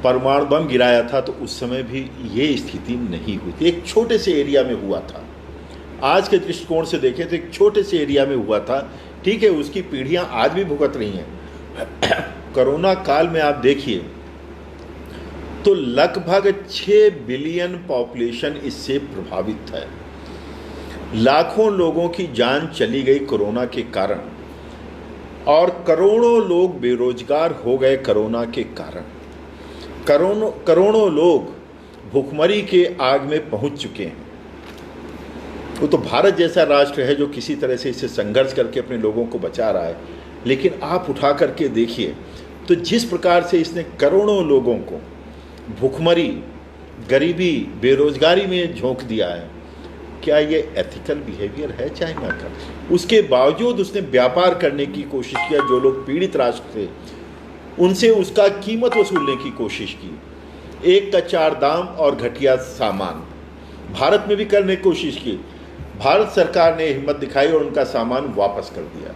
Speaker 1: परमाणु बम गिराया था तो उस समय भी ये स्थिति नहीं हुई थी, एक छोटे से एरिया में हुआ था। आज के दृष्टिकोण से देखें तो एक छोटे से एरिया में हुआ था, ठीक है, उसकी पीढ़ियां आज भी भुगत रही हैं। कोरोना काल में आप देखिए तो लगभग 6 बिलियन पॉपुलेशन इससे प्रभावित है। लाखों लोगों की जान चली गई कोरोना के कारण और करोड़ों लोग बेरोजगार हो गए कोरोना के कारण। करोड़ों लोग भुखमरी के आग में पहुंच चुके हैं। वो तो भारत जैसा राष्ट्र है जो किसी तरह से इससे संघर्ष करके अपने लोगों को बचा रहा है, लेकिन आप उठा करके देखिए तो जिस प्रकार से इसने करोड़ों लोगों को भुखमरी, गरीबी, बेरोजगारी में झोंक दिया है, क्या ये एथिकल बिहेवियर है चाइना का? उसके बावजूद उसने व्यापार करने की कोशिश किया, जो लोग पीड़ित राष्ट्र थे उनसे उसका कीमत वसूलने की कोशिश की। एक का 4 दाम और घटिया सामान भारत में भी करने की कोशिश की। भारत सरकार ने हिम्मत दिखाई और उनका सामान वापस कर दिया।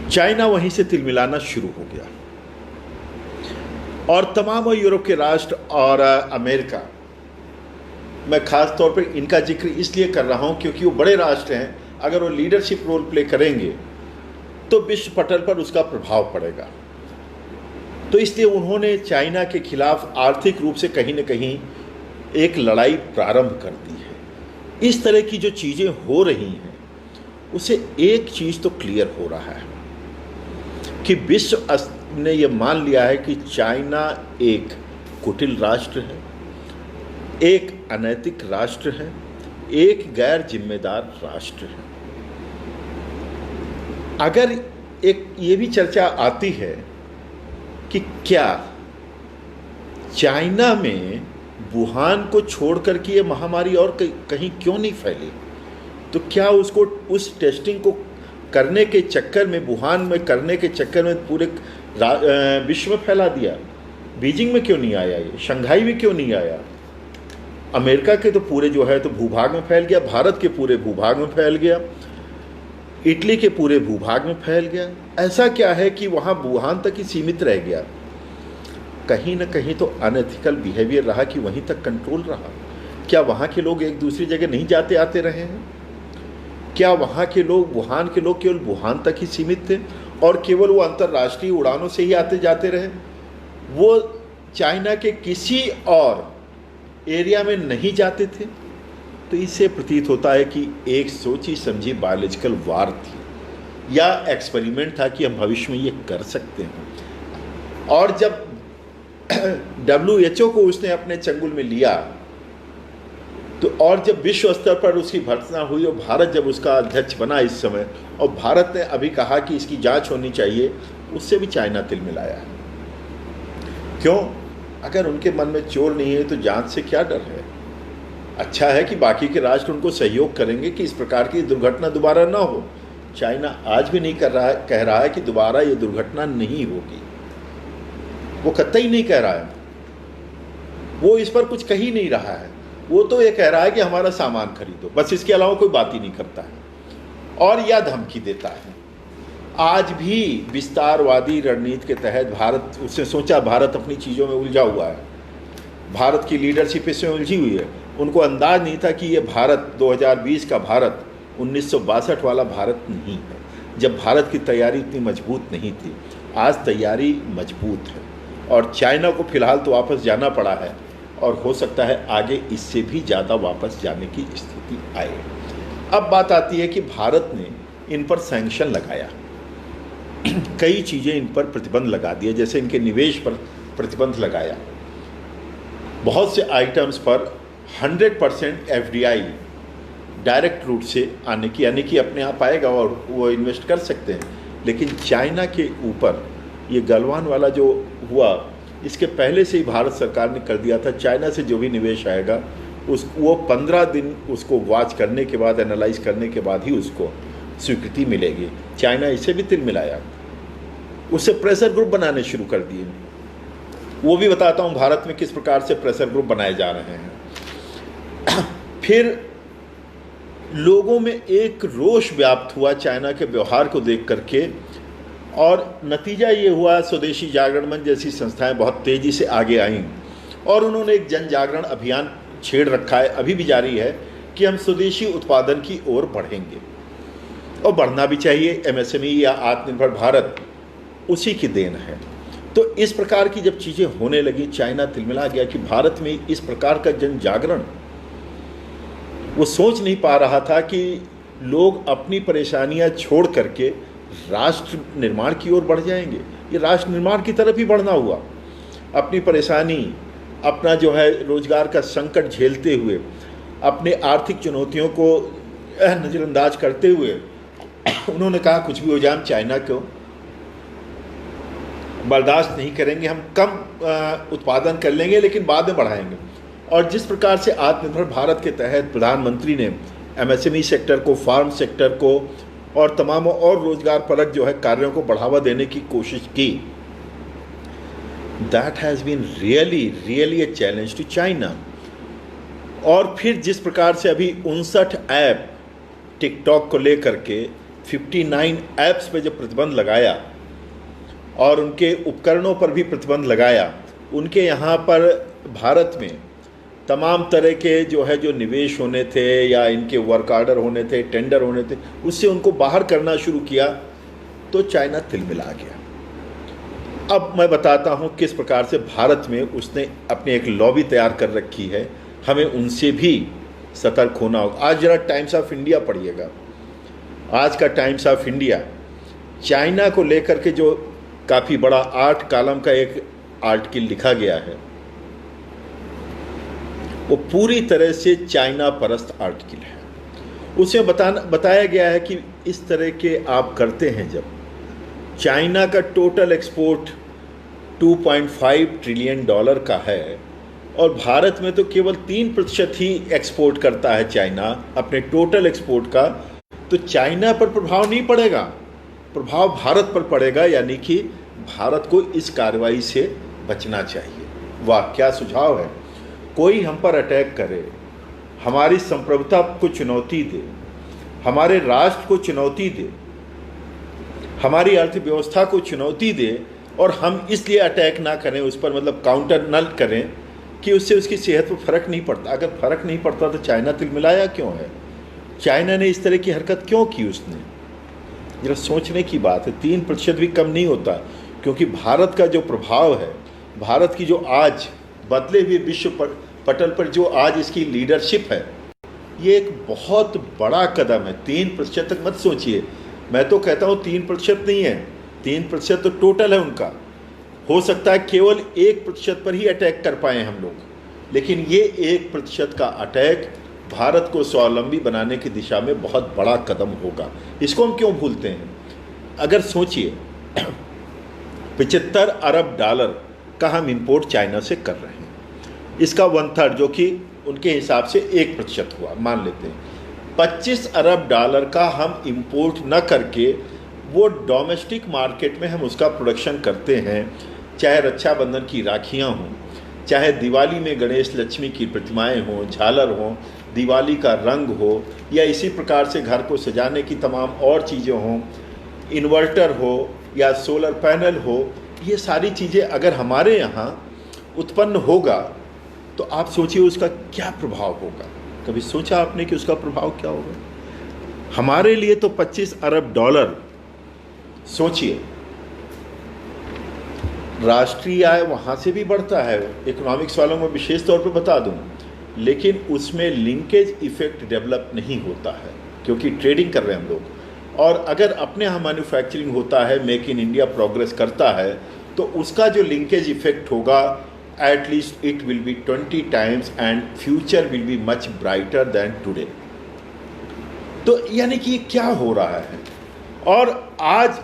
Speaker 1: चाइना वहीं से तिलमिलाना शुरू हो गया और तमाम यूरोप के राष्ट्र और अमेरिका, मैं खास तौर पर इनका जिक्र इसलिए कर रहा हूं क्योंकि वो बड़े राष्ट्र हैं। अगर वो लीडरशिप रोल प्ले करेंगे तो विश्व पटल पर उसका प्रभाव पड़ेगा। तो इसलिए उन्होंने चाइना के खिलाफ आर्थिक रूप से कहीं न कहीं एक लड़ाई प्रारंभ कर दी है। इस तरह की जो चीज़ें हो रही हैं उसे एक चीज़ तो क्लियर हो रहा है कि विश्व ने यह मान लिया है कि चाइना एक कुटिल राष्ट्र है, एक अनैतिक राष्ट्र है, एक गैर जिम्मेदार राष्ट्र है। अगर एक ये भी चर्चा आती है कि क्या चाइना में वुहान को छोड़कर के ये महामारी और कहीं क्यों नहीं फैली, तो क्या उसको उस टेस्टिंग को करने के चक्कर में, वुहान में करने के चक्कर में पूरे विश्व में फैला दिया। बीजिंग में क्यों नहीं आया, ये शंघाई में क्यों नहीं आया? अमेरिका के तो पूरे जो है तो भूभाग में फैल गया, भारत के पूरे भूभाग में फैल गया, इटली के पूरे भूभाग में फैल गया। ऐसा क्या है कि वहाँ वुहान तक ही सीमित रह गया? कहीं ना कहीं तो अनएथिकल बिहेवियर रहा कि वहीं तक कंट्रोल रहा। क्या वहाँ के लोग एक दूसरी जगह नहीं जाते आते रहे हैं? क्या वहाँ के लोग, वुहान के लोग केवल वुहान तक ही सीमित थे और केवल वो अंतर्राष्ट्रीय उड़ानों से ही आते जाते रहे? वो चाइना के किसी और एरिया में नहीं जाते थे? तो इससे प्रतीत होता है कि एक सोची समझी बायोलॉजिकल वार थी या एक्सपेरिमेंट था कि हम भविष्य में ये कर सकते हैं। और जब WHO को उसने अपने चंगुल में लिया तो, और जब विश्व स्तर पर उसकी भर्त्सना हुई और भारत जब उसका अध्यक्ष बना इस समय, और भारत ने अभी कहा कि इसकी जांच होनी चाहिए, उससे भी चाइना तिल मिलाया है। क्यों? अगर उनके मन में चोर नहीं है तो जांच से क्या डर है? अच्छा है कि बाकी के राष्ट्र उनको सहयोग करेंगे कि इस प्रकार की दुर्घटना दोबारा ना हो। चाइना आज भी नहीं कह रहा है कि दोबारा ये दुर्घटना नहीं होगी, वो कतई नहीं कह रहा है, वो इस पर कुछ कह ही नहीं रहा है। वो तो ये कह रहा है कि हमारा सामान खरीदो, बस इसके अलावा कोई बात ही नहीं करता है और या धमकी देता है। आज भी विस्तारवादी रणनीति के तहत भारत, उसने सोचा भारत अपनी चीज़ों में उलझा हुआ है, भारत की लीडरशिप इसमें उलझी हुई है। उनको अंदाज नहीं था कि ये भारत 2020 का भारत 1962 वाला भारत नहीं है, जब भारत की तैयारी इतनी मजबूत नहीं थी। आज तैयारी मजबूत है और चाइना को फिलहाल तो वापस जाना पड़ा है और हो सकता है आगे इससे भी ज़्यादा वापस जाने की स्थिति आए। अब बात आती है कि भारत ने इन पर सैंक्शन लगाया, कई चीज़ें इन पर प्रतिबंध लगा दिए, जैसे इनके निवेश पर प्रतिबंध लगाया, बहुत से आइटम्स पर 100% FDI डायरेक्ट रूट से आने की, यानी कि अपने आप आएगा और वो इन्वेस्ट कर सकते हैं। लेकिन चाइना के ऊपर ये गलवान वाला जो हुआ, इसके पहले से ही भारत सरकार ने कर दिया था, चाइना से जो भी निवेश आएगा वो 15 दिन उसको वॉच करने के बाद, एनालाइज करने के बाद ही उसको स्वीकृति मिलेगी। चाइना इसे भी तिल मिलाया, उससे प्रेशर ग्रुप बनाने शुरू कर दिए। वो भी बताता हूँ भारत में किस प्रकार से प्रेशर ग्रुप बनाए जा रहे हैं। फिर लोगों में एक रोष व्याप्त हुआ चाइना के व्यवहार को देख करके, और नतीजा ये हुआ स्वदेशी जागरण मंच जैसी संस्थाएं बहुत तेज़ी से आगे आईं और उन्होंने एक जन जागरण अभियान छेड़ रखा है, अभी भी जारी है, कि हम स्वदेशी उत्पादन की ओर बढ़ेंगे और बढ़ना भी चाहिए। MSME या आत्मनिर्भर भारत उसी की देन है। तो इस प्रकार की जब चीज़ें होने लगी, चाइना तिलमिला गया कि भारत में इस प्रकार का जन जागरण, वो सोच नहीं पा रहा था कि लोग अपनी परेशानियां छोड़ करके राष्ट्र निर्माण की ओर बढ़ जाएंगे। ये राष्ट्र निर्माण की तरफ ही बढ़ना हुआ। अपनी परेशानी, अपना जो है रोजगार का संकट झेलते हुए, अपने आर्थिक चुनौतियों को नज़रअंदाज करते हुए उन्होंने कहा कुछ भी हो जाए, हम चाइना को बर्दाश्त नहीं करेंगे, हम कम उत्पादन कर लेंगे लेकिन बाद में बढ़ाएंगे। और जिस प्रकार से आत्मनिर्भर भारत के तहत प्रधानमंत्री ने MSME सेक्टर को, फार्म सेक्टर को और तमाम और रोजगार परक जो है कार्यों को बढ़ावा देने की कोशिश की, that has been really a challenge to China. और फिर जिस प्रकार से अभी 59 ऐप टिकटॉक को लेकर के 59 ऐप्स पे जो प्रतिबंध लगाया और उनके उपकरणों पर भी प्रतिबंध लगाया, उनके यहाँ पर भारत में तमाम तरह के जो है जो निवेश होने थे या इनके वर्क ऑर्डर होने थे, टेंडर होने थे, उससे उनको बाहर करना शुरू किया, तो चाइना तिलमिला गया। अब मैं बताता हूँ किस प्रकार से भारत में उसने अपनी एक लॉबी तैयार कर रखी है, हमें उनसे भी सतर्क होना होगा। आज जरा टाइम्स ऑफ इंडिया पढ़िएगा, आज का टाइम्स ऑफ इंडिया चाइना को लेकर के जो काफ़ी बड़ा 8 कॉलम का एक आर्टिकल लिखा गया है, वो पूरी तरह से चाइना परस्त आर्टिकल है। उसमें बताया गया है कि इस तरह के आप करते हैं जब चाइना का टोटल एक्सपोर्ट $2.5 ट्रिलियन का है और भारत में तो केवल 3% ही एक्सपोर्ट करता है चाइना अपने टोटल एक्सपोर्ट का, तो चाइना पर प्रभाव नहीं पड़ेगा, प्रभाव भारत पर पड़ेगा, यानी कि भारत को इस कार्रवाई से बचना चाहिए। वाह, क्या सुझाव है। कोई हम पर अटैक करे, हमारी संप्रभुता को चुनौती दे, हमारे राष्ट्र को चुनौती दे, हमारी अर्थव्यवस्था को चुनौती दे, और हम इसलिए अटैक ना करें उस पर, मतलब काउंटर न करें कि उससे उसकी सेहत पर फर्क नहीं पड़ता। अगर फर्क नहीं पड़ता तो चाइना तिलमिलाया क्यों है? चाइना ने इस तरह की हरकत क्यों की? उसने जरा सोचने की बात है। 3% भी कम नहीं होता, क्योंकि भारत का जो प्रभाव है, भारत की जो आज बदले हुए विश्व पटल पर जो आज इसकी लीडरशिप है, ये एक बहुत बड़ा कदम है। 3% तक मत सोचिए, मैं तो कहता हूँ 3% नहीं है, 3% तो टोटल है उनका। हो सकता है केवल 1% पर ही अटैक कर पाए हम लोग, लेकिन ये 1% का अटैक भारत को स्वावलंबी बनाने की दिशा में बहुत बड़ा कदम होगा। इसको हम क्यों भूलते हैं? अगर सोचिए, 75 अरब डॉलर का हम इंपोर्ट चाइना से कर रहे हैं, इसका 1/3 जो कि उनके हिसाब से 1% हुआ, मान लेते हैं। 25 अरब डॉलर का हम इंपोर्ट न करके वो डोमेस्टिक मार्केट में हम उसका प्रोडक्शन करते हैं, चाहे रक्षाबंधन की राखियाँ हों, चाहे दिवाली में गणेश लक्ष्मी की प्रतिमाएं हों, झालर हों, दिवाली का रंग हो, या इसी प्रकार से घर को सजाने की तमाम और चीज़ें हों, इन्वर्टर हो या सोलर पैनल हो, ये सारी चीज़ें अगर हमारे यहाँ उत्पन्न होगा तो आप सोचिए उसका क्या प्रभाव होगा। कभी सोचा आपने कि उसका प्रभाव क्या होगा? हमारे लिए तो 25 अरब डॉलर, सोचिए, राष्ट्रीय आय वहाँ से भी बढ़ता है। इकोनॉमिक्स वालों में विशेष तौर पर बता दूँ, लेकिन उसमें लिंकेज इफेक्ट डेवलप नहीं होता है, क्योंकि ट्रेडिंग कर रहे हैं हम लोग। और अगर अपने यहाँ मैन्युफैक्चरिंग होता है, मेक इन इंडिया प्रोग्रेस करता है, तो उसका जो लिंकेज इफेक्ट होगा, at least it will be 20 times and future will be much brighter than today. तो यानी कि ये क्या हो रहा है। और आज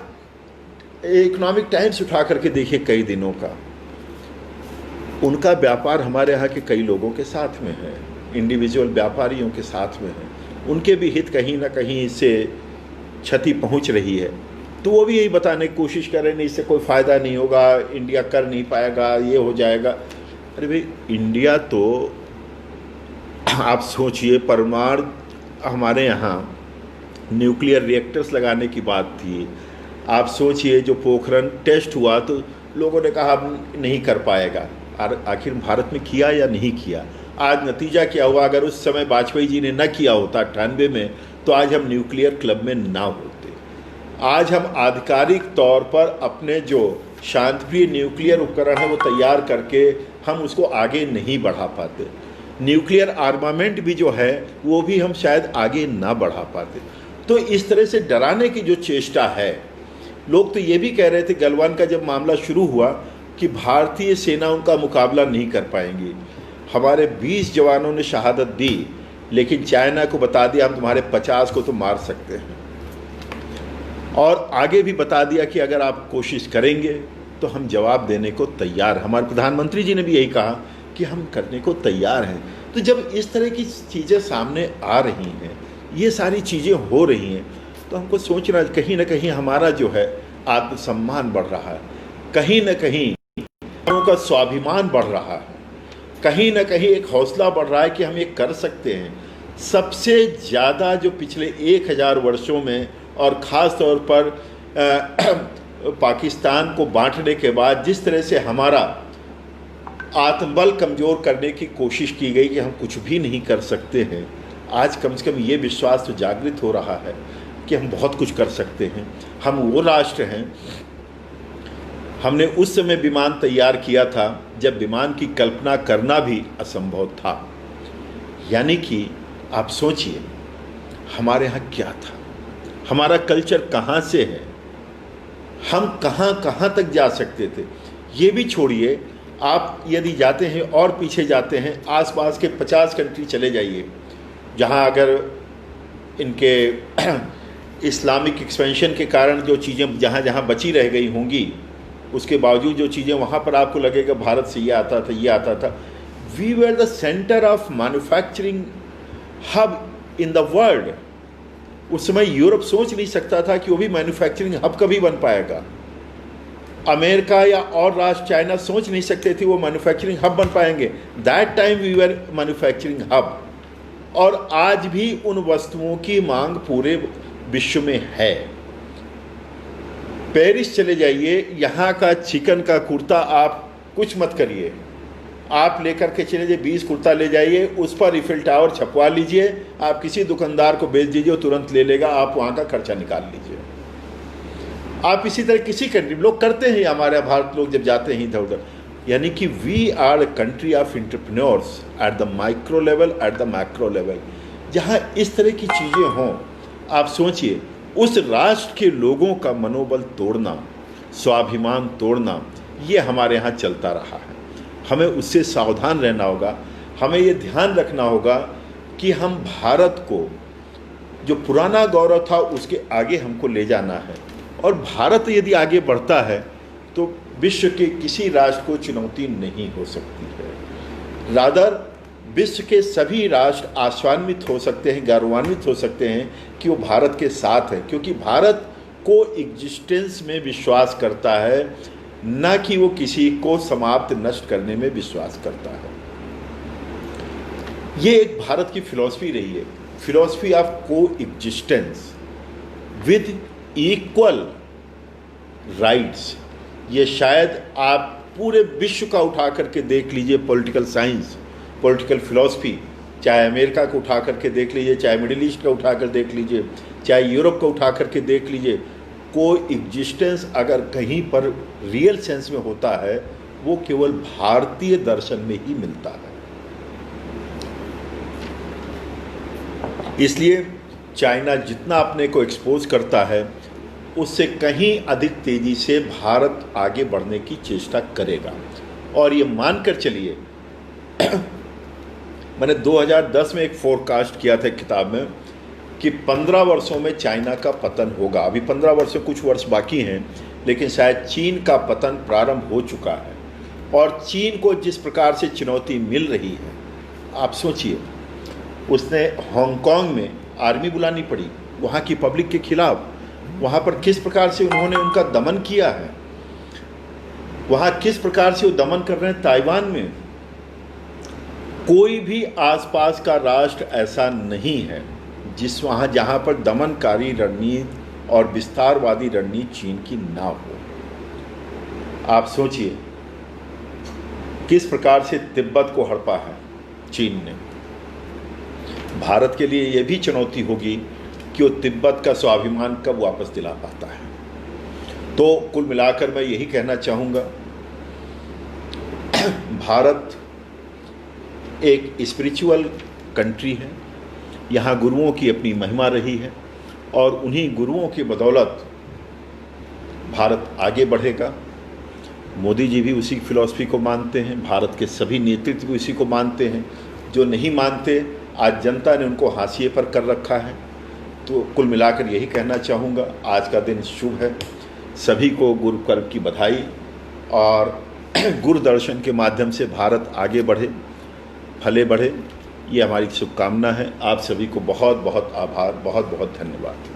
Speaker 1: इकोनॉमिक टाइम्स उठा करके देखिए कई दिनों का, उनका व्यापार हमारे यहाँ के कई लोगों के साथ में है, इंडिविजुअल व्यापारियों के साथ में है, उनके भी हित कहीं ना कहीं इससे क्षति पहुँच रही है। तो वो भी यही बताने की कोशिश कर रहे हैं, इससे कोई फ़ायदा नहीं होगा, इंडिया कर नहीं पाएगा, ये हो जाएगा। अरे भाई, इंडिया तो आप सोचिए, परमाणु हमारे यहाँ न्यूक्लियर रिएक्टर्स लगाने की बात थी। आप सोचिए, जो पोखरण टेस्ट हुआ तो लोगों ने कहा अब नहीं कर पाएगा, और आखिर भारत में किया या नहीं किया? आज नतीजा क्या हुआ? अगर उस समय वाजपेयी जी ने न किया होता 98 में, तो आज हम न्यूक्लियर क्लब में ना होते। आज हम आधिकारिक तौर पर अपने जो शांतिप्रिय न्यूक्लियर उपकरण है वो तैयार करके हम उसको आगे नहीं बढ़ा पाते। न्यूक्लियर आर्मामेंट भी जो है वो भी हम शायद आगे ना बढ़ा पाते। तो इस तरह से डराने की जो चेष्टा है, लोग तो ये भी कह रहे थे गलवान का जब मामला शुरू हुआ कि भारतीय सेना उनका मुकाबला नहीं कर पाएंगी। हमारे 20 जवानों ने शहादत दी, लेकिन चाइना को बता दिया हम तुम्हारे 50 को तो मार सकते हैं, और आगे भी बता दिया कि अगर आप कोशिश करेंगे तो हम जवाब देने को तैयार। हमारे प्रधानमंत्री जी ने भी यही कहा कि हम करने को तैयार हैं। तो जब इस तरह की चीज़ें सामने आ रही हैं, ये सारी चीज़ें हो रही हैं, तो हमको सोचना कहीं ना कहीं हमारा जो है आत्मसम्मान बढ़ रहा है, कहीं ना कहीं का स्वाभिमान बढ़ रहा है, कहीं ना कहीं एक हौसला बढ़ रहा है कि हम ये कर सकते हैं। सबसे ज़्यादा जो पिछले 1000 वर्षों में, और ख़ास तौर पर पाकिस्तान को बांटने के बाद जिस तरह से हमारा आत्मबल कमज़ोर करने की कोशिश की गई कि हम कुछ भी नहीं कर सकते हैं, आज कम से कम ये विश्वास तो जागृत हो रहा है कि हम बहुत कुछ कर सकते हैं। हम वो राष्ट्र हैं, हमने उस समय विमान तैयार किया था जब विमान की कल्पना करना भी असंभव था। यानी कि आप सोचिए हमारे यहाँ क्या था, हमारा कल्चर कहाँ से है, हम कहाँ कहाँ तक जा सकते थे। ये भी छोड़िए, आप यदि जाते हैं और पीछे जाते हैं, आसपास के 50 कंट्री चले जाइए जहाँ अगर इनके इस्लामिक एक्सपेंशन के कारण जो चीज़ें जहाँ जहाँ बची रह गई होंगी, उसके बावजूद जो चीज़ें वहाँ पर आपको लगेगा भारत से ये आता था, ये आता था। We were the centre of manufacturing hub in the world. उस समय यूरोप सोच नहीं सकता था कि वो भी मैन्युफैक्चरिंग हब कभी बन पाएगा। अमेरिका या और राष्ट्र, चाइना, सोच नहीं सकते थे वो मैन्युफैक्चरिंग हब बन पाएंगे। That time we were manufacturing hub. और आज भी उन वस्तुओं की मांग पूरे विश्व में है। पेरिस चले जाइए, यहाँ का चिकन का कुर्ता आप कुछ मत करिए, आप लेकर के चले जाइए 20 कुर्ता ले जाइए, उस पर ईफिल टावर छपवा लीजिए, आप किसी दुकानदार को बेच दीजिए, वो तुरंत ले लेगा, आप वहाँ का खर्चा निकाल लीजिए। आप इसी तरह किसी कंट्री में लोग करते हैं, हमारे भारत लोग जब जाते हैं इधर उधर, यानी कि we are a country of entrepreneurs at the micro level, at the macro level. जहाँ इस तरह की चीज़ें हों, आप सोचिए उस राष्ट्र के लोगों का मनोबल तोड़ना, स्वाभिमान तोड़ना, ये हमारे यहाँ चलता रहा है। हमें उससे सावधान रहना होगा। हमें ये ध्यान रखना होगा कि हम भारत को जो पुराना गौरव था उसके आगे हमको ले जाना है। और भारत यदि आगे बढ़ता है तो विश्व के किसी राष्ट्र को चुनौती नहीं हो सकती है। रादर विश्व के सभी राष्ट्र आशान्वित हो सकते हैं, गौरवान्वित हो सकते हैं कि वो भारत के साथ है, क्योंकि भारत को एग्जिस्टेंस में विश्वास करता है, न कि वो किसी को समाप्त नष्ट करने में विश्वास करता है। ये एक भारत की फिलॉसफी रही है, फिलॉसफी ऑफ को एग्जिस्टेंस विद इक्वल राइट्स। ये शायद आप पूरे विश्व का उठा करके देख लीजिए, पॉलिटिकल साइंस, पॉलिटिकल फिलॉसफी, चाहे अमेरिका को उठा करके देख लीजिए, चाहे मिडिल ईस्ट का उठा कर देख लीजिए, चाहे यूरोप का उठा करके देख लीजिए, को एग्जिस्टेंस अगर कहीं पर रियल सेंस में होता है वो केवल भारतीय दर्शन में ही मिलता है। इसलिए चाइना जितना अपने को एक्सपोज करता है उससे कहीं अधिक तेजी से भारत आगे बढ़ने की चेष्टा करेगा। और ये मानकर चलिए मैंने 2010 में एक फोरकास्ट किया था किताब में कि 15 वर्षों में चाइना का पतन होगा। अभी 15 वर्ष से कुछ वर्ष बाकी हैं, लेकिन शायद चीन का पतन प्रारंभ हो चुका है। और चीन को जिस प्रकार से चुनौती मिल रही है, आप सोचिए, उसने हांगकांग में आर्मी बुलानी पड़ी वहाँ की पब्लिक के खिलाफ। वहाँ पर किस प्रकार से उन्होंने उनका दमन किया है, वहाँ किस प्रकार से वो दमन कर रहे हैं। ताइवान में कोई भी आसपास का राष्ट्र ऐसा नहीं है जहाँ पर दमनकारी रणनीति और विस्तारवादी रणनीति चीन की ना हो। आप सोचिए किस प्रकार से तिब्बत को हड़पा है चीन ने। भारत के लिए यह भी चुनौती होगी कि वो तिब्बत का स्वाभिमान कब वापस दिला पाता है। तो कुल मिलाकर मैं यही कहना चाहूँगा, भारत एक स्पिरिचुअल कंट्री है, यहाँ गुरुओं की अपनी महिमा रही है और उन्हीं गुरुओं की बदौलत भारत आगे बढ़ेगा। मोदी जी भी उसी फिलॉसफी को मानते हैं, भारत के सभी नेतृत्व भी उसी को मानते हैं। जो नहीं मानते, आज जनता ने उनको हाशिए पर कर रखा है। तो कुल मिलाकर यही कहना चाहूँगा, आज का दिन शुभ है। सभी को गुरु पर्व की बधाई और गुरु दर्शन के माध्यम से भारत आगे बढ़े, फले बढ़े, ये हमारी शुभकामना है। आप सभी को बहुत बहुत आभार, बहुत बहुत धन्यवाद।